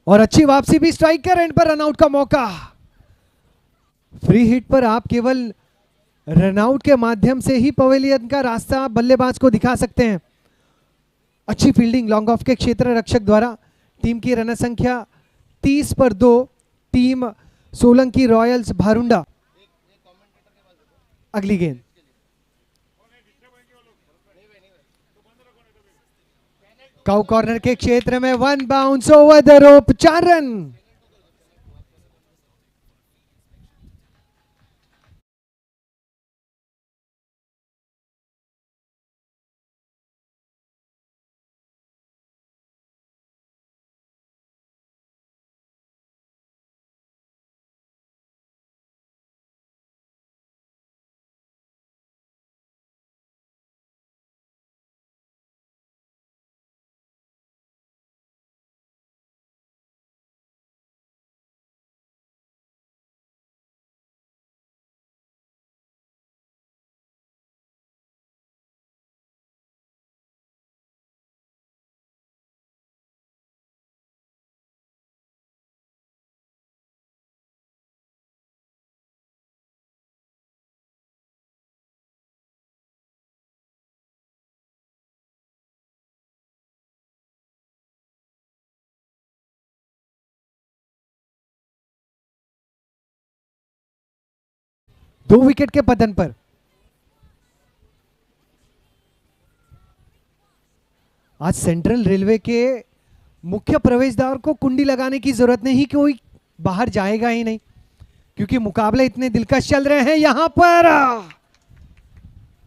और अच्छी वापसी भी स्ट्राइक कर एंड पर रनआउट का मौका। फ्री हिट पर आप केवल रनआउट के माध्यम से ही पवेलियन का रास्ता बल्लेबाज को दिखा सकते हैं। अच्छी फील्डिंग लॉन्ग ऑफ के क्षेत्र रक्षक द्वारा। टीम की रन संख्या 30 पर 2, टीम सोलंकी रॉयल्स भारुंडा। अगली गेंद काउ कॉर्नर के क्षेत्र में 1 bounce over the rope, 4 run. दो विकेट के पतन पर आज सेंट्रल रेलवे के मुख्य प्रवेश द्वार को कुंडी लगाने की जरूरत नहीं, कोई बाहर जाएगा ही नहीं, क्योंकि मुकाबले इतने दिलकश चल रहे हैं। यहां पर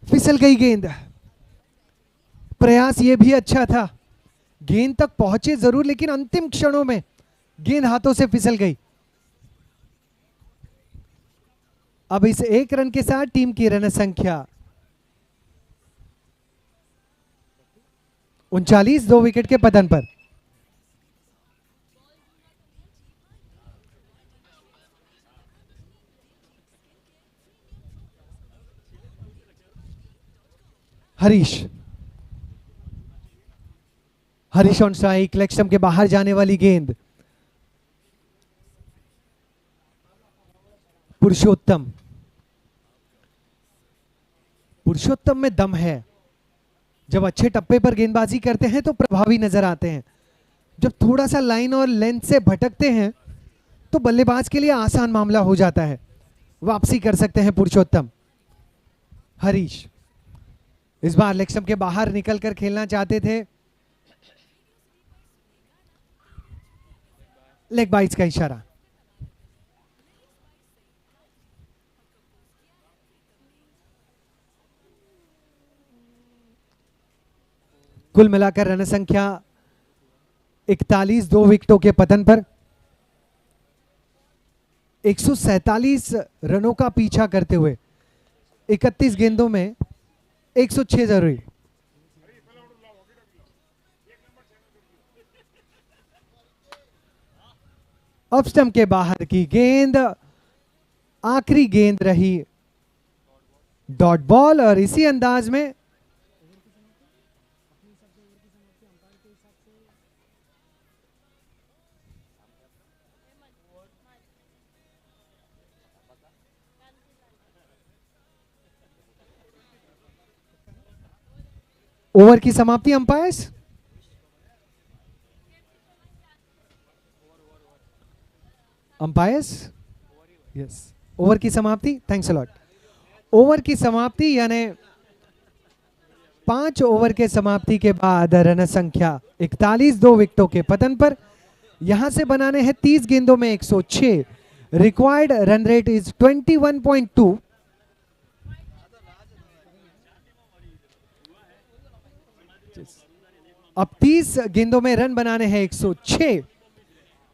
फिसल गई गेंद। प्रयास ये भी अच्छा था, गेंद तक पहुंचे जरूर, लेकिन अंतिम क्षणों में गेंद हाथों से फिसल गई। अब इस 1 रन के साथ टीम की रन संख्या 39, 2 विकेट के पतन पर। Harish on strike, leg stump के बाहर जाने वाली गेंद। पुरुषोत्तम में दम है। जब अच्छे टप्पे पर गेंदबाजी करते हैं तो प्रभावी नजर आते हैं। जब थोड़ा सा लाइन और लेंथ से भटकते हैं तो बल्लेबाज के लिए आसान मामला हो जाता है। वापसी कर सकते हैं पुरुषोत्तम। हरीश इस बार लेग स्टंप के बाहर निकलकर खेलना चाहते थे। लेग बाइट्स का इशारा। कुल मिलाकर रन संख्या 41, 2 विकेटों के पतन पर। 147 रनों का पीछा करते हुए 31 गेंदों में 106 जरूरी। ऑफ स्टंप के बाहर की गेंद, आखिरी गेंद रही डॉट बॉल, और इसी अंदाज में ओवर की समाप्ति। अंपायर्स यस, ओवर की समाप्ति। Thanks a lot. ओवर की समाप्ति यानी 5 ओवर के समाप्ति के बाद रन संख्या 41, 2 विकेटों के पतन पर। यहां से बनाने हैं 30 गेंदों में 106। Required run rate is 21.2। अब 30 गेंदों में रन बनाने हैं 106।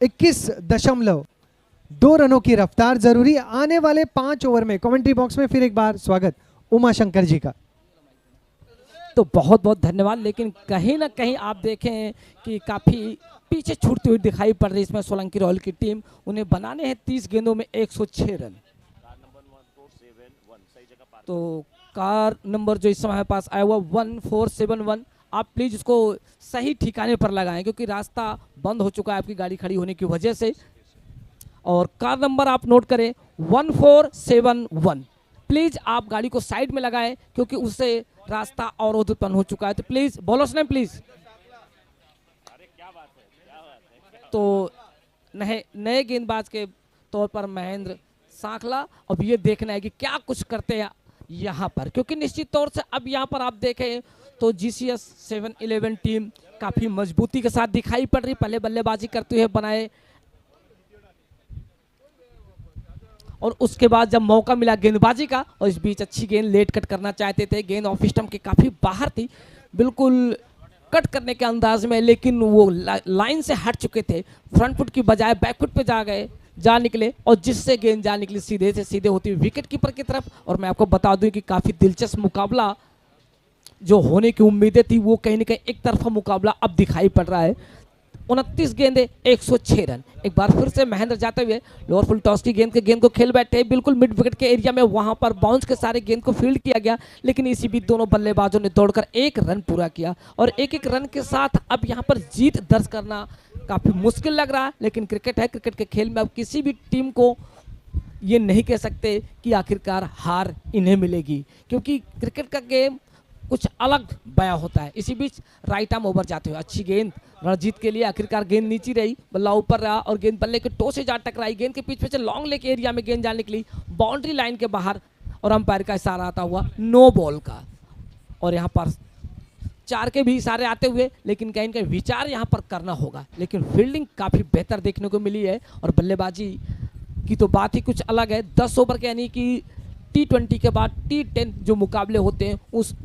21.2 रनों की रफ्तार जरूरी। आने वाले 5 ओवर में कमेंट्री बॉक्स में फिर एक बार स्वागत उमा शंकर जी का। तो बहुत बहुत धन्यवाद। लेकिन कहीं ना कहीं आप देखें कि काफ़ी पीछे छूटती हुई दिखाई पड़ रही है इसमें सोलंकी रॉयल की टीम। उन्हें बनाने हैं 30 गेंदों में 106 रन। तो कार नंबर जो इस समय हमारे पास आया हुआ 1471, आप प्लीज़ उसको सही ठिकाने पर लगाएं, क्योंकि रास्ता बंद हो चुका है आपकी गाड़ी खड़ी होने की वजह से। और कार नंबर आप नोट करें 1471। प्लीज आप गाड़ी को साइड में लगाएं क्योंकि उससे रास्ता अवरोध उत्पन्न हो चुका है। तो प्लीज बॉलर्स ने प्लीज। तो नए गेंदबाज के तौर पर महेंद्र सांखला, अब ये देखना है कि क्या कुछ करते हैं यहाँ पर, क्योंकि निश्चित तौर से अब यहाँ पर आप देखें तो GCS 7-11 टीम काफी मजबूती के साथ दिखाई पड़ रही। पहले बल्लेबाजी करते हुए बनाए और उसके बाद जब मौका मिला गेंदबाजी का, और इस बीच अच्छी गेंद लेट कट करना चाहते थे, गेंद ऑफ स्टंप के काफी बाहर थी, बिल्कुल कट करने के अंदाज में, लेकिन वो लाइन से हट चुके थे, फ्रंट फुट की बजाय बैक फुट पे जा निकले और जिससे गेंद जा निकली सीधे से सीधे होती हुई विकेट कीपर की तरफ। और मैं आपको बता दूं कि काफी दिलचस्प मुकाबला जो होने की उम्मीदें थी वो कहीं ना कहीं एक तरफा मुकाबला अब दिखाई पड़ रहा है। 29 गेंदे 106 रन। एक बार फिर से महेंद्र जाते हुए लोअर फुल टॉस की गेंद को खेल बैठे, बिल्कुल मिड विकेट के एरिया में, वहां पर बाउंस के सारे गेंद को फील्ड किया गया, लेकिन इसी बीच दोनों बल्लेबाजों ने दौड़कर 1 रन पूरा किया और एक रन के साथ अब यहां पर जीत दर्ज करना काफी मुश्किल लग रहा है। लेकिन क्रिकेट है, क्रिकेट के खेल में अब किसी भी टीम को ये नहीं कह सकते कि आखिरकार हार इन्हें मिलेगी, क्योंकि क्रिकेट का गेम कुछ अलग बयां होता है। इसी बीच राइट आर्म ओवर जाते हुए अच्छी गेंद रणजीत के लिए, आखिरकार गेंद नीचे रही, बल्ला ऊपर रहा और गेंद बल्ले के टो से जा टकराई, गेंद के पीछे से लॉन्ग लेग एरिया में गेंद जा निकली, बाउंड्री लाइन के बाहर और अंपायर का इशारा आता हुआ नो बॉल का। और यहाँ पर 4 के भी इशारे आते हुए, लेकिन कहीं ना कहीं विचार यहाँ पर करना होगा। लेकिन फील्डिंग काफी बेहतर देखने को मिली है और बल्लेबाजी की तो बात ही कुछ अलग है। 10 ओवर के यानी कि T20 के बाद T10 जो मुकाबले होते हैं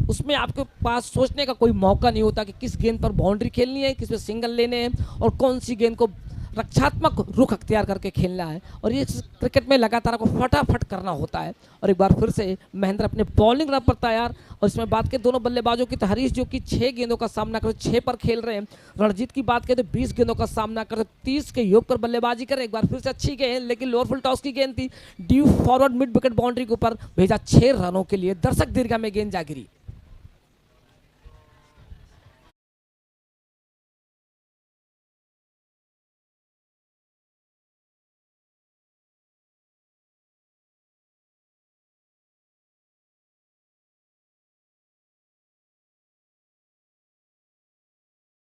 उसमें आपके पास सोचने का कोई मौका नहीं होता कि किस गेंद पर बाउंड्री खेलनी है, किस पे सिंगल लेने हैं और कौन सी गेंद को रक्षात्मक रुख अख्तियार करके खेलना है। और ये क्रिकेट में लगातार आपको फटाफट करना होता है। और एक बार फिर से महेंद्र अपने बॉलिंग रन पर तैयार, और इसमें बात करें दोनों बल्लेबाजों की, तो हरीश जो कि 6 गेंदों का सामना कर 6 पर खेल रहे हैं, रणजीत की बात करें तो 20 गेंदों का सामना कर 30 के योग पर बल्लेबाजी कर। एक बार फिर से अच्छी गेंद, लेकिन लोअर फुल टॉस की गेंद थी, due forward mid wicket boundary के ऊपर भेजा 6 रनों के लिए, दर्शक दीर्घा में गेंद जा गिरी।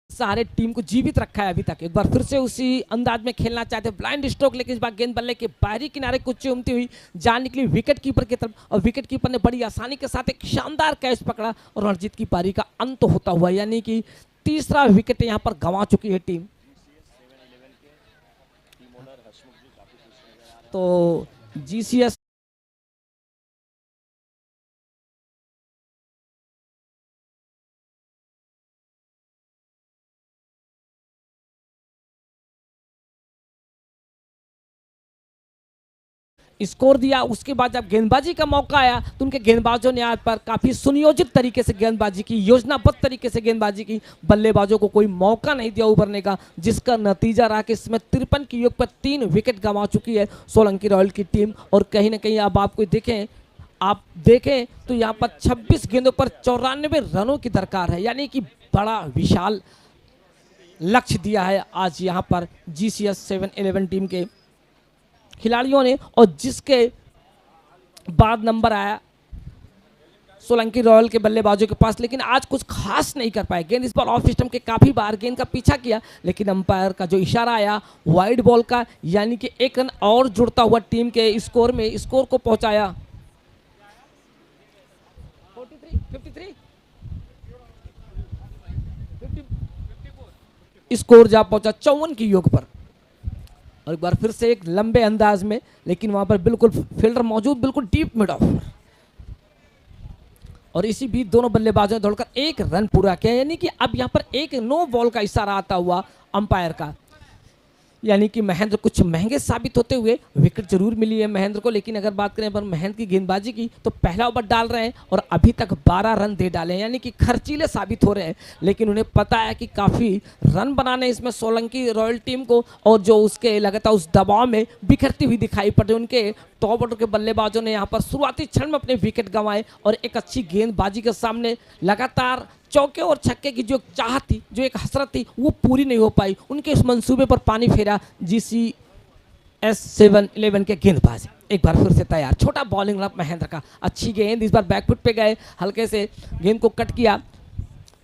सारे टीम को जीवित रखा है अभी तक। एक बार फिर से उसी अंदाज में खेलना चाहते हैं, ब्लाइंड स्ट्रोक, लेकिन इस बार गेंद बल्ले के बाहरी किनारे कुछ चूमती हुई जा निकली विकेट कीपर की तरफ, और विकेट कीपर ने बड़ी आसानी के साथ एक शानदार कैच पकड़ा और रणजीत की पारी का अंत होता हुआ, यानी कि तीसरा विकेट यहां पर गंवा चुकी है टीम। तो GCS स्कोर दिया। उसके बाद जब गेंदबाजी का मौका आया तो उनके गेंदबाजों ने आज पर काफी सुनियोजित तरीके से गेंदबाजी की, योजनाबद्ध तरीके से गेंदबाजी की, बल्लेबाजों को कोई मौका नहीं दिया उभरने का, जिसका नतीजा रहा कि इसमें 53 की योग पर 3 विकेट गंवा चुकी है सोलंकी रॉयल की टीम। और कहीं ना कहीं अब आपको आप देखें तो यहाँ पर 26 गेंदों पर 94 रनों की दरकार है, यानी कि बड़ा विशाल लक्ष्य दिया है आज यहाँ पर GCS 7-11 टीम के खिलाड़ियों ने। और जिसके बाद नंबर आया सोलंकी रॉयल के बल्लेबाजों के पास, लेकिन आज कुछ खास नहीं कर पाए। गेंद इस बार ऑफ स्टंप के काफी बार गेंद का पीछा किया, लेकिन अंपायर का जो इशारा आया वाइड बॉल का, यानी कि 1 रन और जुड़ता हुआ टीम के स्कोर को पहुंचाया 53 स्कोर जा पहुंचा 54 की योग पर। और एक बार फिर से एक लंबे अंदाज में, लेकिन वहां पर बिल्कुल फील्डर मौजूद, बिल्कुल डीप मिड ऑफ, और इसी बीच दोनों बल्लेबाजों ने दौड़कर 1 रन पूरा किया, यानी कि अब यहां पर एक नो बॉल का इशारा आता हुआ अंपायर का, यानी कि महेंद्र कुछ महंगे साबित होते हुए। विकेट जरूर मिली है महेंद्र को, लेकिन अगर बात करें पर महेंद्र की गेंदबाजी की तो पहला ओवर डाल रहे हैं और अभी तक 12 रन दे डाले हैं, यानी कि खर्चीले साबित हो रहे हैं। लेकिन उन्हें पता है कि काफ़ी रन बनाने इसमें सोलंकी रॉयल टीम को, और जो उसके लगातार उस दबाव में बिखरती हुई दिखाई पड़ रही। उनके टॉप ऑर्डर के बल्लेबाजों ने यहाँ पर शुरुआती क्षण में अपने विकेट गंवाए और एक अच्छी गेंदबाजी के सामने लगातार चौके और छक्के की जो चाहत थी, जो एक हसरत थी, वो पूरी नहीं हो पाई। उनके इस मंसूबे पर पानी फेरा GCS 7-11 के गेंदबाज। एक बार फिर से तैयार, छोटा बॉलिंग रफ महेंद्र का, अच्छी गेंद, इस बार बैकफुट पे गए, हल्के से गेंद को कट किया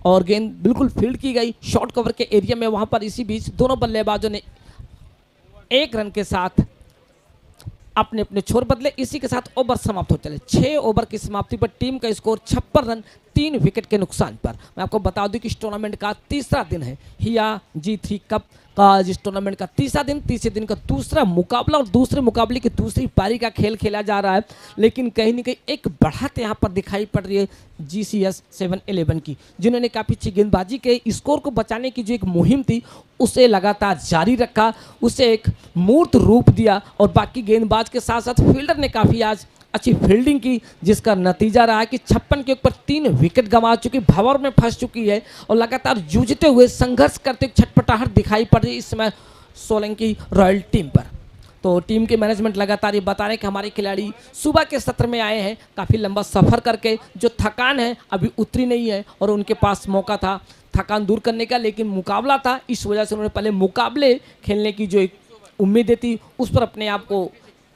और गेंद बिल्कुल फील्ड की गई शॉर्ट कवर के एरिया में। वहां पर इसी बीच दोनों बल्लेबाजों ने 1 रन के साथ अपने अपने छोर बदले। इसी के साथ ओवर समाप्त हो चले। 6 ओवर की समाप्ति पर टीम का स्कोर 56 रन 3 विकेट के नुकसान पर। मैं आपको बता दूं कि इस टूर्नामेंट का तीसरा दिन है, हिया G3 कप का इस टूर्नामेंट का तीसरा दिन, तीसरे दिन का दूसरा मुकाबला और दूसरे मुकाबले की दूसरी पारी का खेल खेला जा रहा है। लेकिन कहीं ना कहीं एक बढ़त यहाँ पर दिखाई पड़ रही है GCS 7-11 की, जिन्होंने काफ़ी अच्छी गेंदबाजी के स्कोर को बचाने की जो एक मुहिम थी उसे लगातार जारी रखा, उसे एक मूर्त रूप दिया और बाकी गेंदबाज के साथ साथ फील्डर ने काफ़ी आज अच्छी फील्डिंग की, जिसका नतीजा रहा कि 56 के ऊपर 3 विकेट गंवा चुकी, भंवर में फंस चुकी है और लगातार जूझते हुए संघर्ष करते हुए छटपटाहट दिखाई पड़ रही है इस समय सोलंकी रॉयल टीम पर। तो टीम के मैनेजमेंट लगातार ये बता रहे हैं कि हमारे खिलाड़ी सुबह के सत्र में आए हैं, काफ़ी लंबा सफ़र करके, जो थकान है अभी उतरी नहीं है और उनके पास मौका था थकान दूर करने का, लेकिन मुकाबला था, इस वजह से उन्होंने पहले मुकाबले खेलने की जो एक उम्मीदें थी उस पर अपने आप को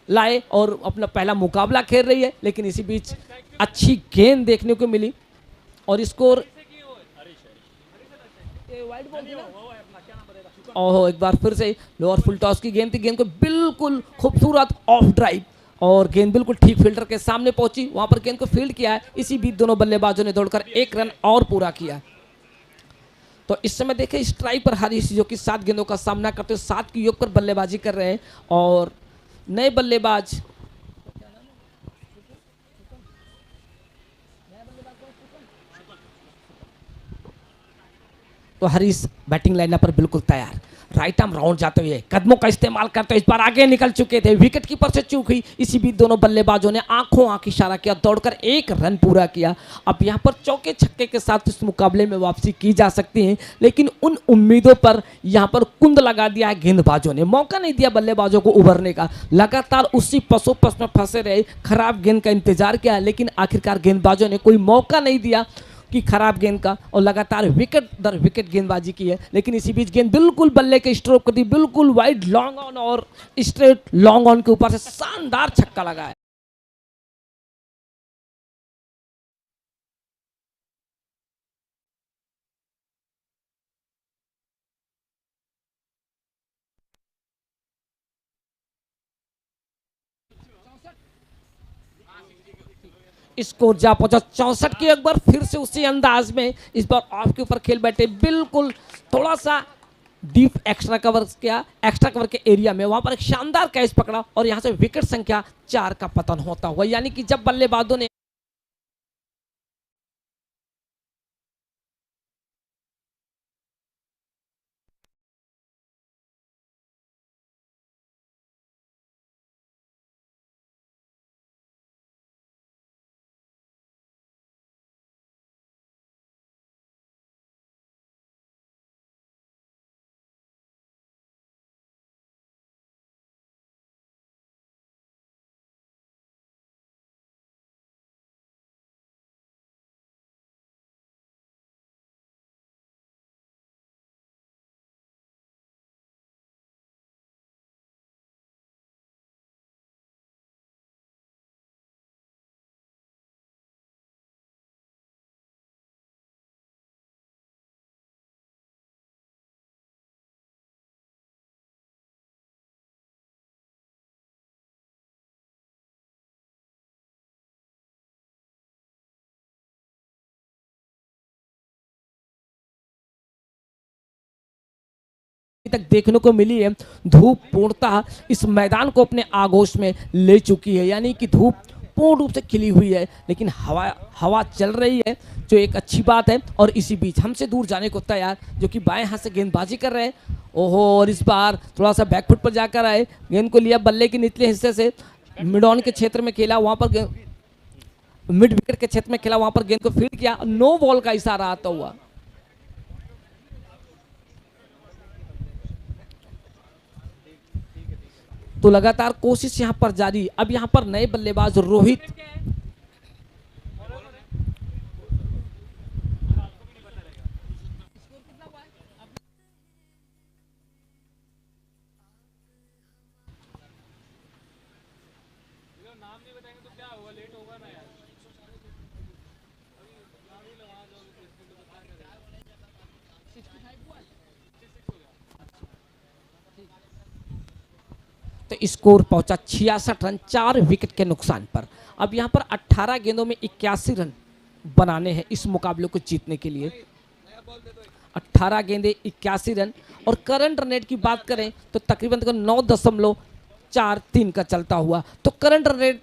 लाए और अपना पहला मुकाबला खेल रही है। लेकिन इसी बीच अच्छी गेंद देखने को मिली और स्कोर और एक बार फिर से लोअर फुल टॉस की गेंद थी, गेंद को बिल्कुल खूबसूरत ऑफ ड्राइव और गेंद बिल्कुल ठीक फील्डर के सामने पहुंची, वहां पर गेंद को फील्ड किया है। इसी बीच दोनों बल्लेबाजों ने दौड़कर 1 रन और पूरा किया। तो इस समय देखें स्ट्राइक पर हारिस जो कि 7 गेंदों का सामना करते हुए 7 के योग पर बल्लेबाजी कर रहे हैं और नए बल्लेबाज तो हरीश बैटिंग लाइनअप पर बिल्कुल तैयार, राइट आर्म राउंड जाते हुए कदमों का इस्तेमाल करते हुए इस बार आगे निकल चुके थे, विकेट कीपर से चूक हुई। इसी बीच दोनों बल्लेबाजों ने आंखों आंख इशारा किया, दौड़कर 1 रन पूरा किया। अब यहां पर चौके छक्के के साथ इस मुकाबले में वापसी की जा सकती है, लेकिन उन उम्मीदों पर यहां पर कुंद लगा दिया है गेंदबाजों ने, मौका नहीं दिया बल्लेबाजों को उभरने का, लगातार उसी पसोपस में फंसे रहे, खराब गेंद का इंतजार किया, लेकिन आखिरकार गेंदबाजों ने कोई मौका नहीं दिया कि खराब गेंद का और लगातार विकेट दर विकेट गेंदबाजी की है। लेकिन इसी बीच गेंद बिल्कुल बल्ले के स्ट्रोक कर दी, बिल्कुल वाइड लॉन्ग ऑन और स्ट्रेट लॉन्ग ऑन के ऊपर से शानदार छक्का लगा है। स्कोर जा पहुंचा 64 की, एक बार फिर से उसी अंदाज में इस बार ऑफ के ऊपर खेल बैठे, बिल्कुल थोड़ा सा डीप एक्स्ट्रा कवर किया, एक्स्ट्रा कवर के एरिया में वहां पर एक शानदार कैच पकड़ा और यहां से विकेट संख्या 4 का पतन होता हुआ, यानी कि जब बल्लेबाजों ने तक देखने को मिली है, धूप पूर्णतः इस मैदान को अपने आगोश में ले चुकी है, यानी कि धूप पूर्ण रूप से खिली हुई है, लेकिन हवा चल रही है जो एक अच्छी बात है। और इसी बीच हमसे दूर जाने को तैयार जो कि बाएं हाथ से गेंदबाजी कर रहे हैं, ओहो, और इस बार थोड़ा सा बैकफुट पर जाकर आए, गेंद को लिया बल्ले के निचले हिस्से से, मिड ऑन के क्षेत्र में खेला, वहां पर मिड विकेट के क्षेत्र में खेला, वहां पर गेंद को फील्ड किया, नो बॉल का इशारा आता हुआ। तो लगातार कोशिश यहां पर जारी। अब यहां पर नए बल्लेबाज रोहित तो स्कोर पहुंचा 66 रन 4 विकेट के नुकसान पर। अब यहां पर 18 गेंदों में 81 रन बनाने हैं इस मुकाबले को जीतने के लिए। 18 गेंदे 81 रन, और करंट रन रेट की बात करें तो तकरीबन 9.43 का चलता हुआ। तो करंट रन रेट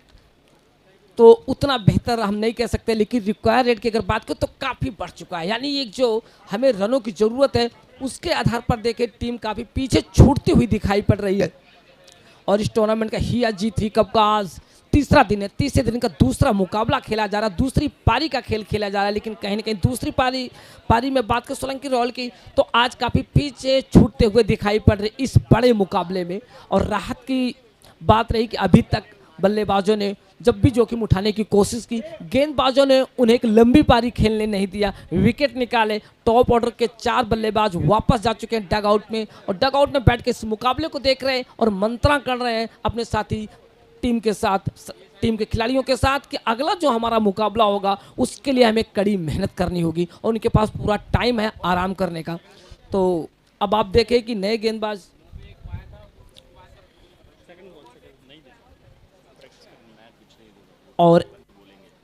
तो उतना बेहतर हम नहीं कह सकते, लेकिन रिक्वायर रेट की अगर बात करें तो काफ़ी बढ़ चुका है। यानी एक जो हमें रनों की ज़रूरत है उसके आधार पर देखें टीम काफ़ी पीछे छूटती हुई दिखाई पड़ रही है। और इस टूर्नामेंट का हिया G3 कप का आज तीसरा दिन है। तीसरे दिन का दूसरा मुकाबला खेला जा रहा है, दूसरी पारी का खेल खेला जा रहा है। लेकिन कहीं ना कहीं दूसरी पारी में बात करें सोलंकी रॉयल की तो आज काफ़ी पीछे छूटते हुए दिखाई पड़ रहे इस बड़े मुकाबले में। और राहत की बात रही कि अभी तक बल्लेबाजों ने जब भी जोखिम उठाने की कोशिश की, गेंदबाजों ने उन्हें एक लंबी पारी खेलने नहीं दिया, विकेट निकाले। टॉप ऑर्डर के 4 बल्लेबाज वापस जा चुके हैं डगआउट में, और डगआउट में बैठ के इस मुकाबले को देख रहे हैं और मंत्रणा कर रहे हैं अपने साथी टीम के साथ, टीम के खिलाड़ियों के साथ कि अगला जो हमारा मुकाबला होगा उसके लिए हमें कड़ी मेहनत करनी होगी, और उनके पास पूरा टाइम है आराम करने का। तो अब आप देखें कि नए गेंदबाज और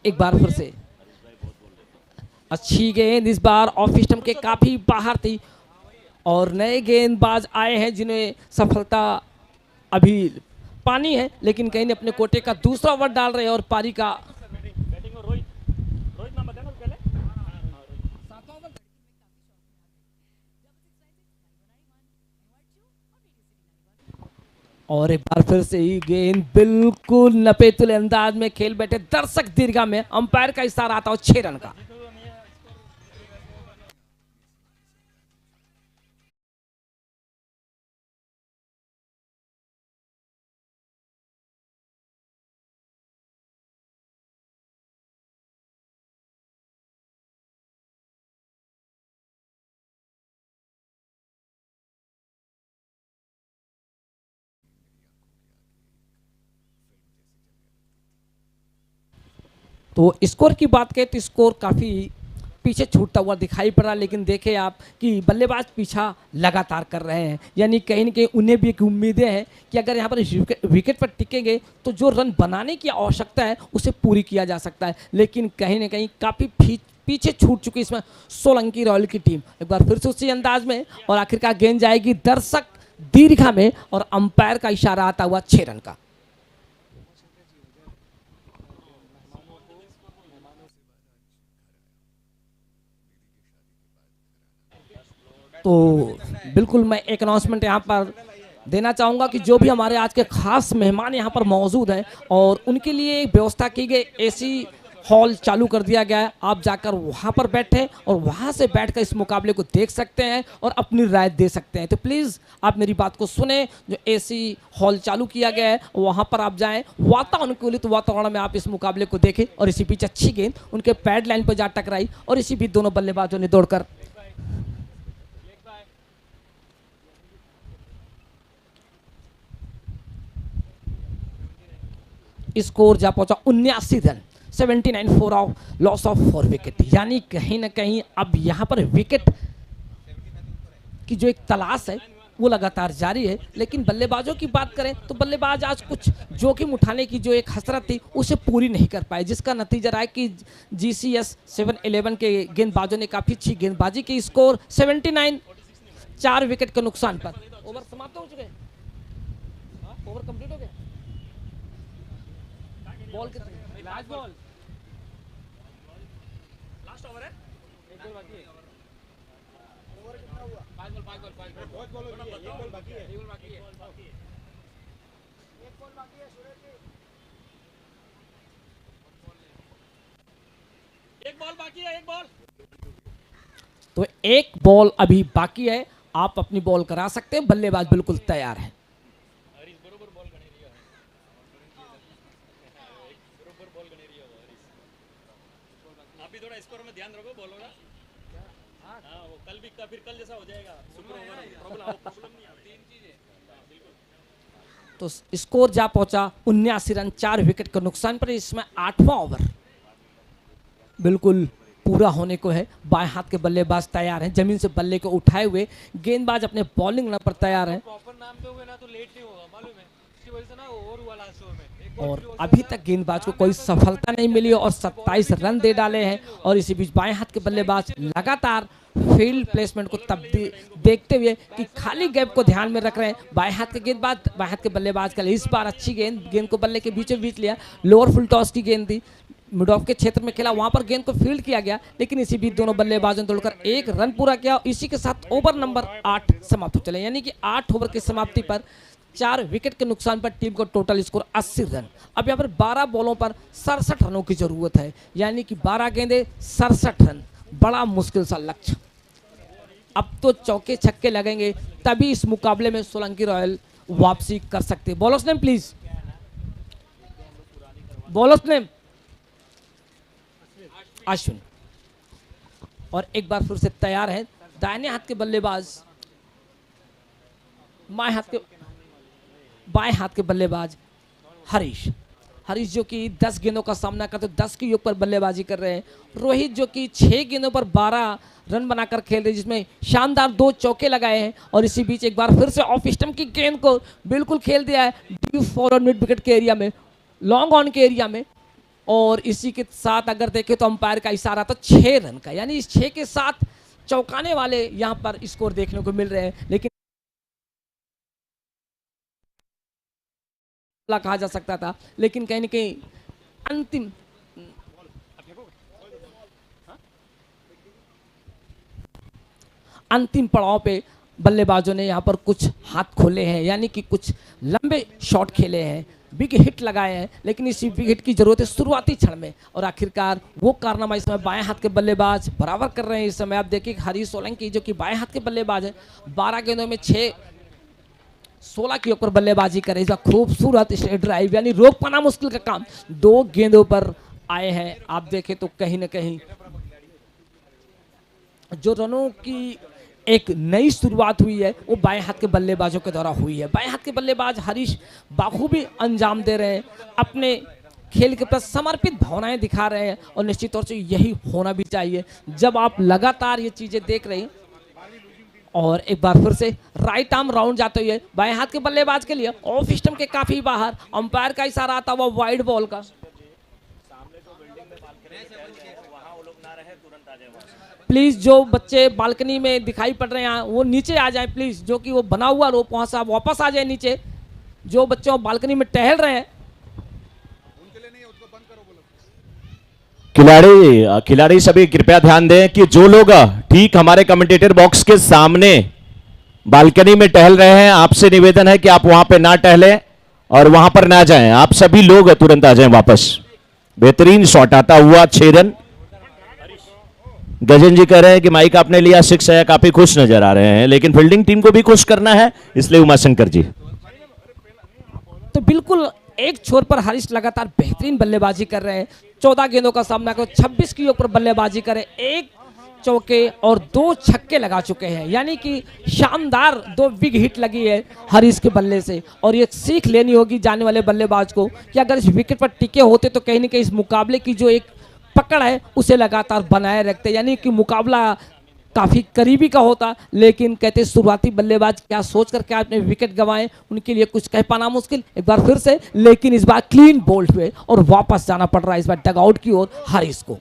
एक बार फिर से अच्छी गेंद इस बार ऑफ स्टंप के काफी बाहर थी, और नए गेंदबाज आए हैं जिन्हें सफलता अभी पानी है, लेकिन कहीं ने अपने कोटे का दूसरा ओवर डाल रहे हैं और पारी का और एक बार फिर से ही गेंद बिल्कुल नपेतुल अंदाज में खेल बैठे दर्शक दीर्घा में। अंपायर का इशारा आता हो 6 रन का। तो स्कोर की बात करें तो स्कोर काफ़ी पीछे छूटता हुआ दिखाई पड़ रहा, लेकिन देखें आप कि बल्लेबाज पीछा लगातार कर रहे हैं। यानी कहीं ना कहीं उन्हें भी एक उम्मीदें हैं कि अगर यहाँ पर विकेट पर टिकेंगे तो जो रन बनाने की आवश्यकता है उसे पूरी किया जा सकता है। लेकिन कहीं ना कहीं काफ़ी पीछे छूट चुकी इसमें सोलंकी रॉयल की टीम। एक बार फिर से उसी अंदाज में, और आखिरकार गेंद जाएगी दर्शक दीर्घा में, और अंपायर का इशारा आता हुआ 6 रन का। तो बिल्कुल मैं एक अनाउंसमेंट यहाँ पर देना चाहूँगा कि जो भी हमारे आज के खास मेहमान यहाँ पर मौजूद हैं और उनके लिए व्यवस्था की गई एसी हॉल चालू कर दिया गया है। आप जाकर वहाँ पर बैठें और वहाँ से बैठकर इस मुकाबले को देख सकते हैं और अपनी राय दे सकते हैं। तो प्लीज़ आप मेरी बात को सुने, जो एसी हॉल चालू किया गया है वहाँ पर आप जाएं, वातानुकूलित वातावरण में आप इस मुकाबले को देखें। और इसी बीच अच्छी गेंद उनके पैड लाइन पर जा टकराई और इसी बीच दोनों बल्लेबाजों ने दौड़कर स्कोर जा पहुंचा 79 run, 79 for of loss of 4 wicket. यानी कहीं ना कहीं अब यहां पर विकेट की जो एक तलाश है वो लगातार जारी है। लेकिन बल्लेबाजों की बात करें तो बल्लेबाज आज कुछ जोखिम उठाने की जो एक हसरत थी उसे पूरी नहीं कर पाए, जिसका नतीजा रहा है कि GCS 7-11 के गेंदबाजों ने काफ़ी अच्छी गेंदबाजी की। स्कोर 79, 4 विकेट के नुकसान पर। ओवर समाप्त हो चुके, ओवर कंप्लीट हो गया। बॉल कितनी? लास्ट बॉल, लास्ट ओवर है, एक बॉल बाकी है। ओवर कितना हुआ? 5 बॉल, 5 बॉल बाकी है, एक बॉल बाकी है, एक बॉल बाकी है, एक बॉल बाकी है सूरज जी, एक बॉल बाकी है, एक बॉल। तो एक बॉल अभी बाकी है, आप अपनी बॉल करा सकते हैं, बल्लेबाज बिल्कुल तैयार है। थोड़ा स्कोर में ध्यान रखो बॉलों का। हाँ वो कल भी फिर कल जैसा हो जाएगा। सुपर ओवर प्रॉब्लम नहीं आती। 3 चीजें बिल्कुल। तो स्कोर जा पहुंचा 79 रन 4 विकेट के नुकसान पर। इसमें 8वां ओवर बिल्कुल पूरा होने को है। बाएं हाथ के बल्लेबाज तैयार हैं, जमीन से बल्ले को उठाए हुए गेंदबाज अपने बॉलिंग लाइन पर तैयार हैं। प्रॉपर नाम पे हुए ना तो लेट नहीं होगा, मालूम है, इसकी वजह से ना ओवर हुआ लास्ट ओवर में। और अभी तक गेंदबाज को कोई सफलता नहीं मिली और 27 रन दे डाले हैं। और इसी बीच बाएं हाथ के बल्लेबाज लगातार फील्ड प्लेसमेंट को देखते हुए कि खाली गैप को ध्यान में रख रहे हैं। बाएं हाथ के गेंदबाज, बाएं हाथ के बल्लेबाज का इस बार अच्छी गेंद को बल्ले के बीचों बीच लिया। लोअर फुल टॉस की गेंद थी, मिड ऑफ के क्षेत्र में खेला, वहां पर गेंद को फील्ड किया गया, लेकिन इसी बीच दोनों बल्लेबाजों ने दौड़कर 1 रन पूरा किया। इसी के साथ ओवर नंबर 8 समाप्त हो चले, यानी कि 8 ओवर की समाप्ति पर 4 विकेट के नुकसान पर टीम को टोटल स्कोर 80 रन। अब यहाँ पर 12 बॉलों पर 67 रनों की जरूरत है, यानी कि 12 गेंदे 67 रन, बड़ा मुश्किल सा लक्ष्य। अब तो चौके छक्के लगेंगे तभी इस मुकाबले में सोलंकी रॉयल वापसी कर सकते। Bowlers name please, bowlers name Ashwin. और एक बार फिर से तैयार है दाहिने हाथ के बल्लेबाज, बाएं हाथ के बल्लेबाज हरीश जो कि 10 गेंदों का सामना करते 10 के योग पर बल्लेबाजी कर रहे हैं। रोहित जो कि 6 गेंदों पर 12 रन बनाकर खेल रहे हैं, जिसमें शानदार 2 चौके लगाए हैं। और इसी बीच एक बार फिर से ऑफ स्टंप की गेंद को बिल्कुल खेल दिया है डीप फॉरवर्ड मिड विकेट के एरिया में, लॉन्ग ऑन के एरिया में। और इसी के साथ अगर देखें तो अंपायर का इशारा था 6 रन का, यानी इस 6 के साथ चौंकाने वाले यहाँ पर स्कोर देखने को मिल रहे हैं। लेकिन कहा जा सकता था, लेकिन कहीं न कहीं अंतिम पड़ाव पे बल्लेबाजों ने यहाँ पर कुछ हाथ खोले हैं, यानी कि कुछ लंबे शॉट खेले हैं, बिग हिट लगाए हैं। लेकिन इसी बिग हिट की जरूरत है शुरुआती क्षण में, और आखिरकार वो कारनामा इस समय बाएं हाथ के बल्लेबाज बराबर कर रहे हैं। इस समय आप देखिए हरीश सोलंकी जो कि बाएं हाथ के बल्लेबाज है, 12 गेंदों में 16 के ऊपर बल्लेबाजी करे, इसका खूबसूरत स्ट्रेट ड्राइव, यानी रोक पाना मुश्किल का काम, 2 गेंदों पर आए हैं। आप देखें तो कहीं ना कहीं जो रनों की एक नई शुरुआत हुई है वो बाएं हाथ के बल्लेबाजों के द्वारा हुई है। बाएं हाथ के बल्लेबाज हरीश बाखूबी अंजाम दे रहे हैं, अपने खेल के प्रति समर्पित भावनाएं दिखा रहे हैं, और निश्चित तौर से यही होना भी चाहिए जब आप लगातार ये चीजें देख रहे हैं। और एक बार फिर से राइट आर्म राउंड जाते हुए बाएं हाथ के बल्लेबाज के लिए ऑफ स्टंप के काफी बाहर, अंपायर का इशारा आता हुआ वाइड बॉल का। प्लीज जो बच्चे बालकनी में दिखाई पड़ रहे हैं वो नीचे आ जाएं प्लीज, जो कि वो बना हुआ रोप वहां से आप वापस आ जाए नीचे। जो बच्चों बालकनी में टहल रहे हैं खिलाड़ी सभी कृपया ध्यान दें कि जो लोग ठीक हमारे कमेंटेटर बॉक्स के सामने बालकनी में टहल रहे हैं, आपसे निवेदन है कि आप वहां पे ना टहलें और वहां पर ना जाएं। आप सभी लोग तुरंत आ जाएं वापस। बेहतरीन शॉट आता हुआ 6 रन। गजन जी कह रहे हैं कि माइक आपने लिया 6 है, काफी खुश नजर आ रहे हैं, लेकिन फील्डिंग टीम को भी खुश करना है, इसलिए उमाशंकर जी। तो बिल्कुल एक छोर पर हरीश लगातार बेहतरीन बल्लेबाजी कर रहे हैं, 14 गेंदों का सामना कर 26 के ऊपर बल्लेबाजी करे, 1 चौके और 2 छक्के लगा चुके हैं, यानी कि शानदार 2 बिग हिट लगी है हरीश के बल्ले से। और ये सीख लेनी होगी जाने वाले बल्लेबाज को कि अगर इस विकेट पर टिके होते तो कहीं ना कहीं इस मुकाबले की जो एक पकड़ है उसे लगातार बनाए रखते, यानी कि मुकाबला काफी करीबी का होता। लेकिन कहते शुरुआती बल्लेबाज क्या सोच कर क्या अपने विकेट गंवाए, उनके लिए कुछ कह पाना मुश्किल। एक बार फिर से, लेकिन इस बार क्लीन बोल्ड हुए और वापस जाना पड़ रहा है इस बार डगआउट की ओर हरीश को।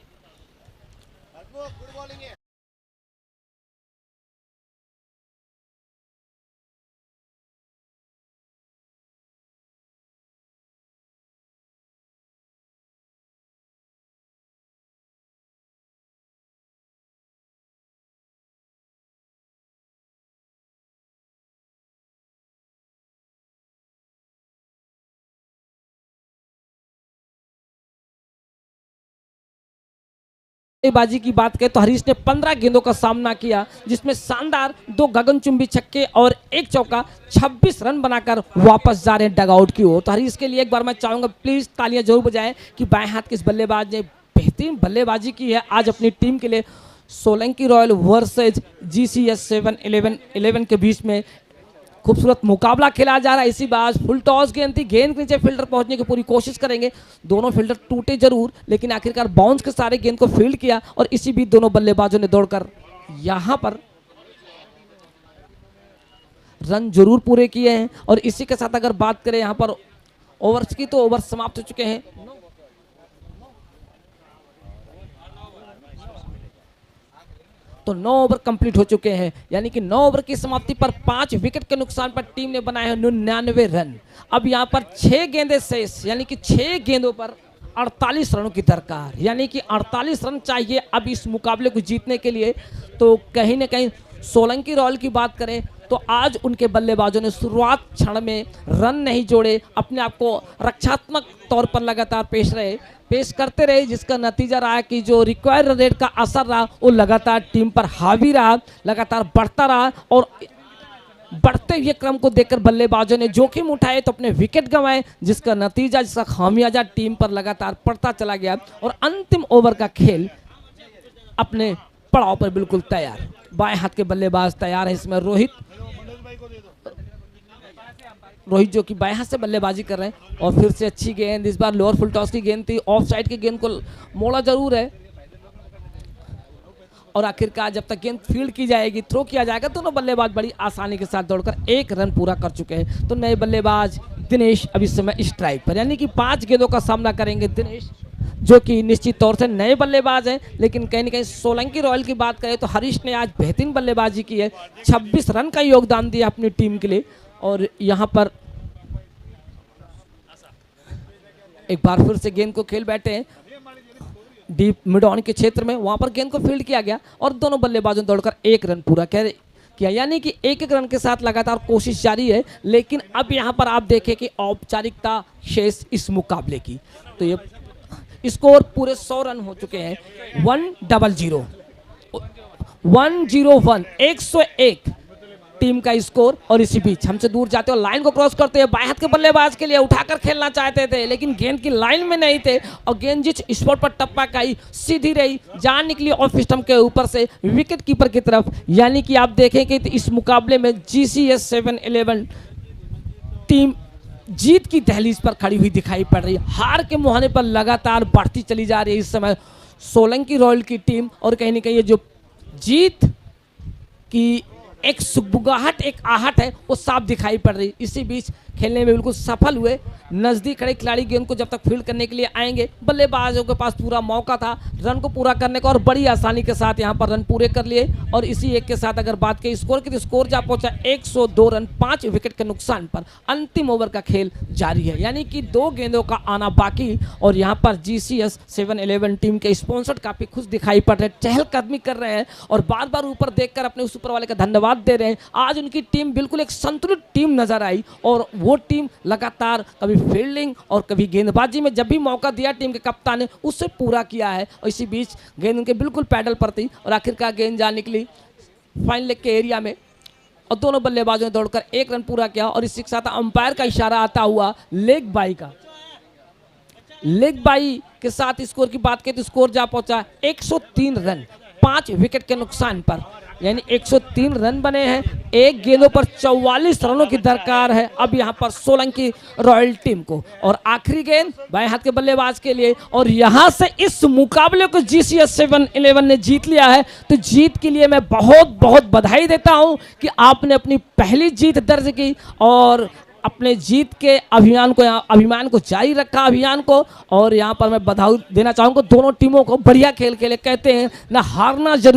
बाजी की बात करें तो हरीश ने 15 गेंदों का सामना किया, जिसमें शानदार 2 गगनचुंबी छक्के और 1 चौका, 26 रन बनाकर वापस जा रहे हैं डगआउट की ओर। तो हरीश के लिए एक बार मैं चाहूंगा प्लीज तालियां जरूर बजाएं कि बाएं हाथ के इस बल्लेबाज ने बेहतरीन बल्लेबाजी की है आज अपनी टीम के लिए। सोलंकी रॉयल वर्सेज GCS 7-11 के बीच में खूबसूरत मुकाबला खेला जा रहा है। इसी बात फुल टॉस गेंद थी, गेंद के नीचे फील्डर पहुंचने की पूरी कोशिश करेंगे, दोनों फील्डर टूटे जरूर लेकिन आखिरकार बाउंस के सारे गेंद को फील्ड किया और इसी बीच दोनों बल्लेबाजों ने दौड़कर यहां पर रन जरूर पूरे किए हैं। और इसी के साथ अगर बात करें यहां पर ओवर्स की तो ओवर समाप्त हो चुके हैं। तो 9 ओवर कंप्लीट हो चुके हैं, यानी कि 9 ओवर की समाप्ति पर 5 विकेट के नुकसान पर टीम ने बनाए हैं 99 रन। अब यहां पर 6 गेंदें शेष, यानी कि 6 गेंदों पर 48 रनों की दरकार, यानी कि 48 रन चाहिए अब इस मुकाबले को जीतने के लिए। तो कहीं ना कहीं सोलंकी रॉयल की बात करें तो आज उनके बल्लेबाजों ने शुरुआत क्षण में रन नहीं जोड़े, अपने आप को रक्षात्मक तौर पर लगातार पेश करते रहे, जिसका नतीजा रहा कि जो रिक्वायर्ड रन रेट का असर रहा वो लगातार टीम पर हावी रहा, लगातार बढ़ता रहा। और बढ़ते हुए क्रम को देखकर बल्लेबाजों ने जोखिम उठाए तो अपने विकेट गंवाए, जिसका नतीजा, जिसका खामियाजा टीम पर लगातार पड़ता चला गया। और अंतिम ओवर का खेल अपने पड़ाव पर बिल्कुल तैयार, बाएं हाथ के बल्लेबाज तैयार है। इसमें रोहित जो कि बाएं हाथ से बल्लेबाजी कर रहे हैं। और फिर से अच्छी गेंद, इस बार लोअर फुल टॉस की गेंद थी, ऑफ साइड की गेंद को मोड़ा जरूर है। और आखिरकार जब तक गेंद फील्ड की जाएगी, थ्रो किया जाएगा, दोनों बल्लेबाज बड़ी आसानी के साथ दौड़कर 1 रन पूरा कर चुके हैं। तो नए बल्लेबाज दिनेश अभी समय स्ट्राइक पर, यानी कि 5 गेंदों का सामना करेंगे दिनेश, जो कि निश्चित तौर से नए बल्लेबाज हैं। लेकिन कहीं ना कहीं सोलंकी रॉयल की बात करें तो हरीश ने आज बेहतरीन बल्लेबाजी की है, 26 रन का योगदान दिया अपनी टीम के लिए। और यहाँ पर एक बार फिर से गेंद को खेल बैठे हैं डीप मिड ऑन के क्षेत्र में, वहां पर गेंद को फील्ड किया गया और दोनों बल्लेबाजों ने दौड़कर 1 रन पूरा किया, यानी कि 1-1 रन के साथ लगातार कोशिश जारी है। लेकिन अब यहां पर आप देखें कि औपचारिकता शेष इस मुकाबले की, तो ये स्कोर पूरे 100 रन हो चुके हैं। 100 101 101 टीम का स्कोर। और इसी बीच हमसे दूर जाते हो, लाइन को क्रॉस करते हैं, बाएं हाथ के बल्लेबाज के लिए उठाकर खेलना चाहते थे लेकिन गेंद की लाइन में नहीं थे और गेंद जिस स्पॉट पर टप्पा खाई सीधी रही, जान निकली ऑफ स्टंप के ऊपर से विकेट कीपर की तरफ। यानी कि आप देखें कि इस मुकाबले में GCS 7-11 टीम जीत की दहलीज पर खड़ी हुई दिखाई पड़ रही है, हार के मुहाने पर लगातार बढ़ती चली जा रही है इस समय सोलंकी रॉयल की टीम। और कहीं ना कहीं ये जो जीत की एक सुगबुगाहट, एक आहट है, वो साफ दिखाई पड़ रही। इसी बीच खेलने में बिल्कुल सफल हुए, नजदीक खड़े खिलाड़ी गेंद को जब तक फील्ड करने के लिए आएंगे, बल्लेबाजों के पास पूरा मौका था रन को पूरा करने का और बड़ी आसानी के साथ यहां पर रन पूरे कर लिए। और इसी एक के साथ अगर बात करें स्कोर की तो स्कोर जा पहुंचा 102 रन 5 विकेट के नुकसान पर। अंतिम ओवर का खेल जारी है, यानी कि 2 गेंदों का आना बाकी। और यहाँ पर GCS 7-11 टीम के स्पॉन्सर काफी खुश दिखाई पड़ रहे हैं, चहलकदमी कर रहे हैं और बार बार ऊपर देखकर अपने उस ऊपर वाले का धन्यवाद दे रहे हैं। आज उनकी टीम बिल्कुल एक संतुलित टीम नजर आई और वो टीम लगातार कभी फील्डिंग और कभी गेंदबाजी में जब भी मौका दिया टीम के कप्तान ने उससे पूरा किया है। और इसी बीच गेंद उनके बिल्कुल पैडल पर थी और आखिरकार गेंद जा निकली फाइन लेग के एरिया में और दोनों बल्लेबाजों ने दौड़कर 1 रन पूरा किया। और इसी के साथ अंपायर का इशारा आता हुआ लेग बाई का, लेग बाई के साथ स्कोर की बात करें तो स्कोर जा पहुंचा 103 रन 5 विकेट के नुकसान पर, यानी 103 रन बने हैं, 1 गेंदों पर 44 रनों की दरकार है अब यहां पर सोलंकी रॉयल टीम को। और आखिरी गेंद बाएं हाथ के बल्लेबाज के लिए और यहां से इस मुकाबले को GCS 7-11 ने जीत लिया है। तो जीत के लिए मैं बहुत बहुत बधाई देता हूं कि आपने अपनी पहली जीत दर्ज की और अपने जीत के अभिमान को जारी रखा अभियान को। और यहां पर मैं बधाई देना चाहूंगा दोनों टीमों को, बढ़िया खेल खेले, कहते हैं ना हारना जरूर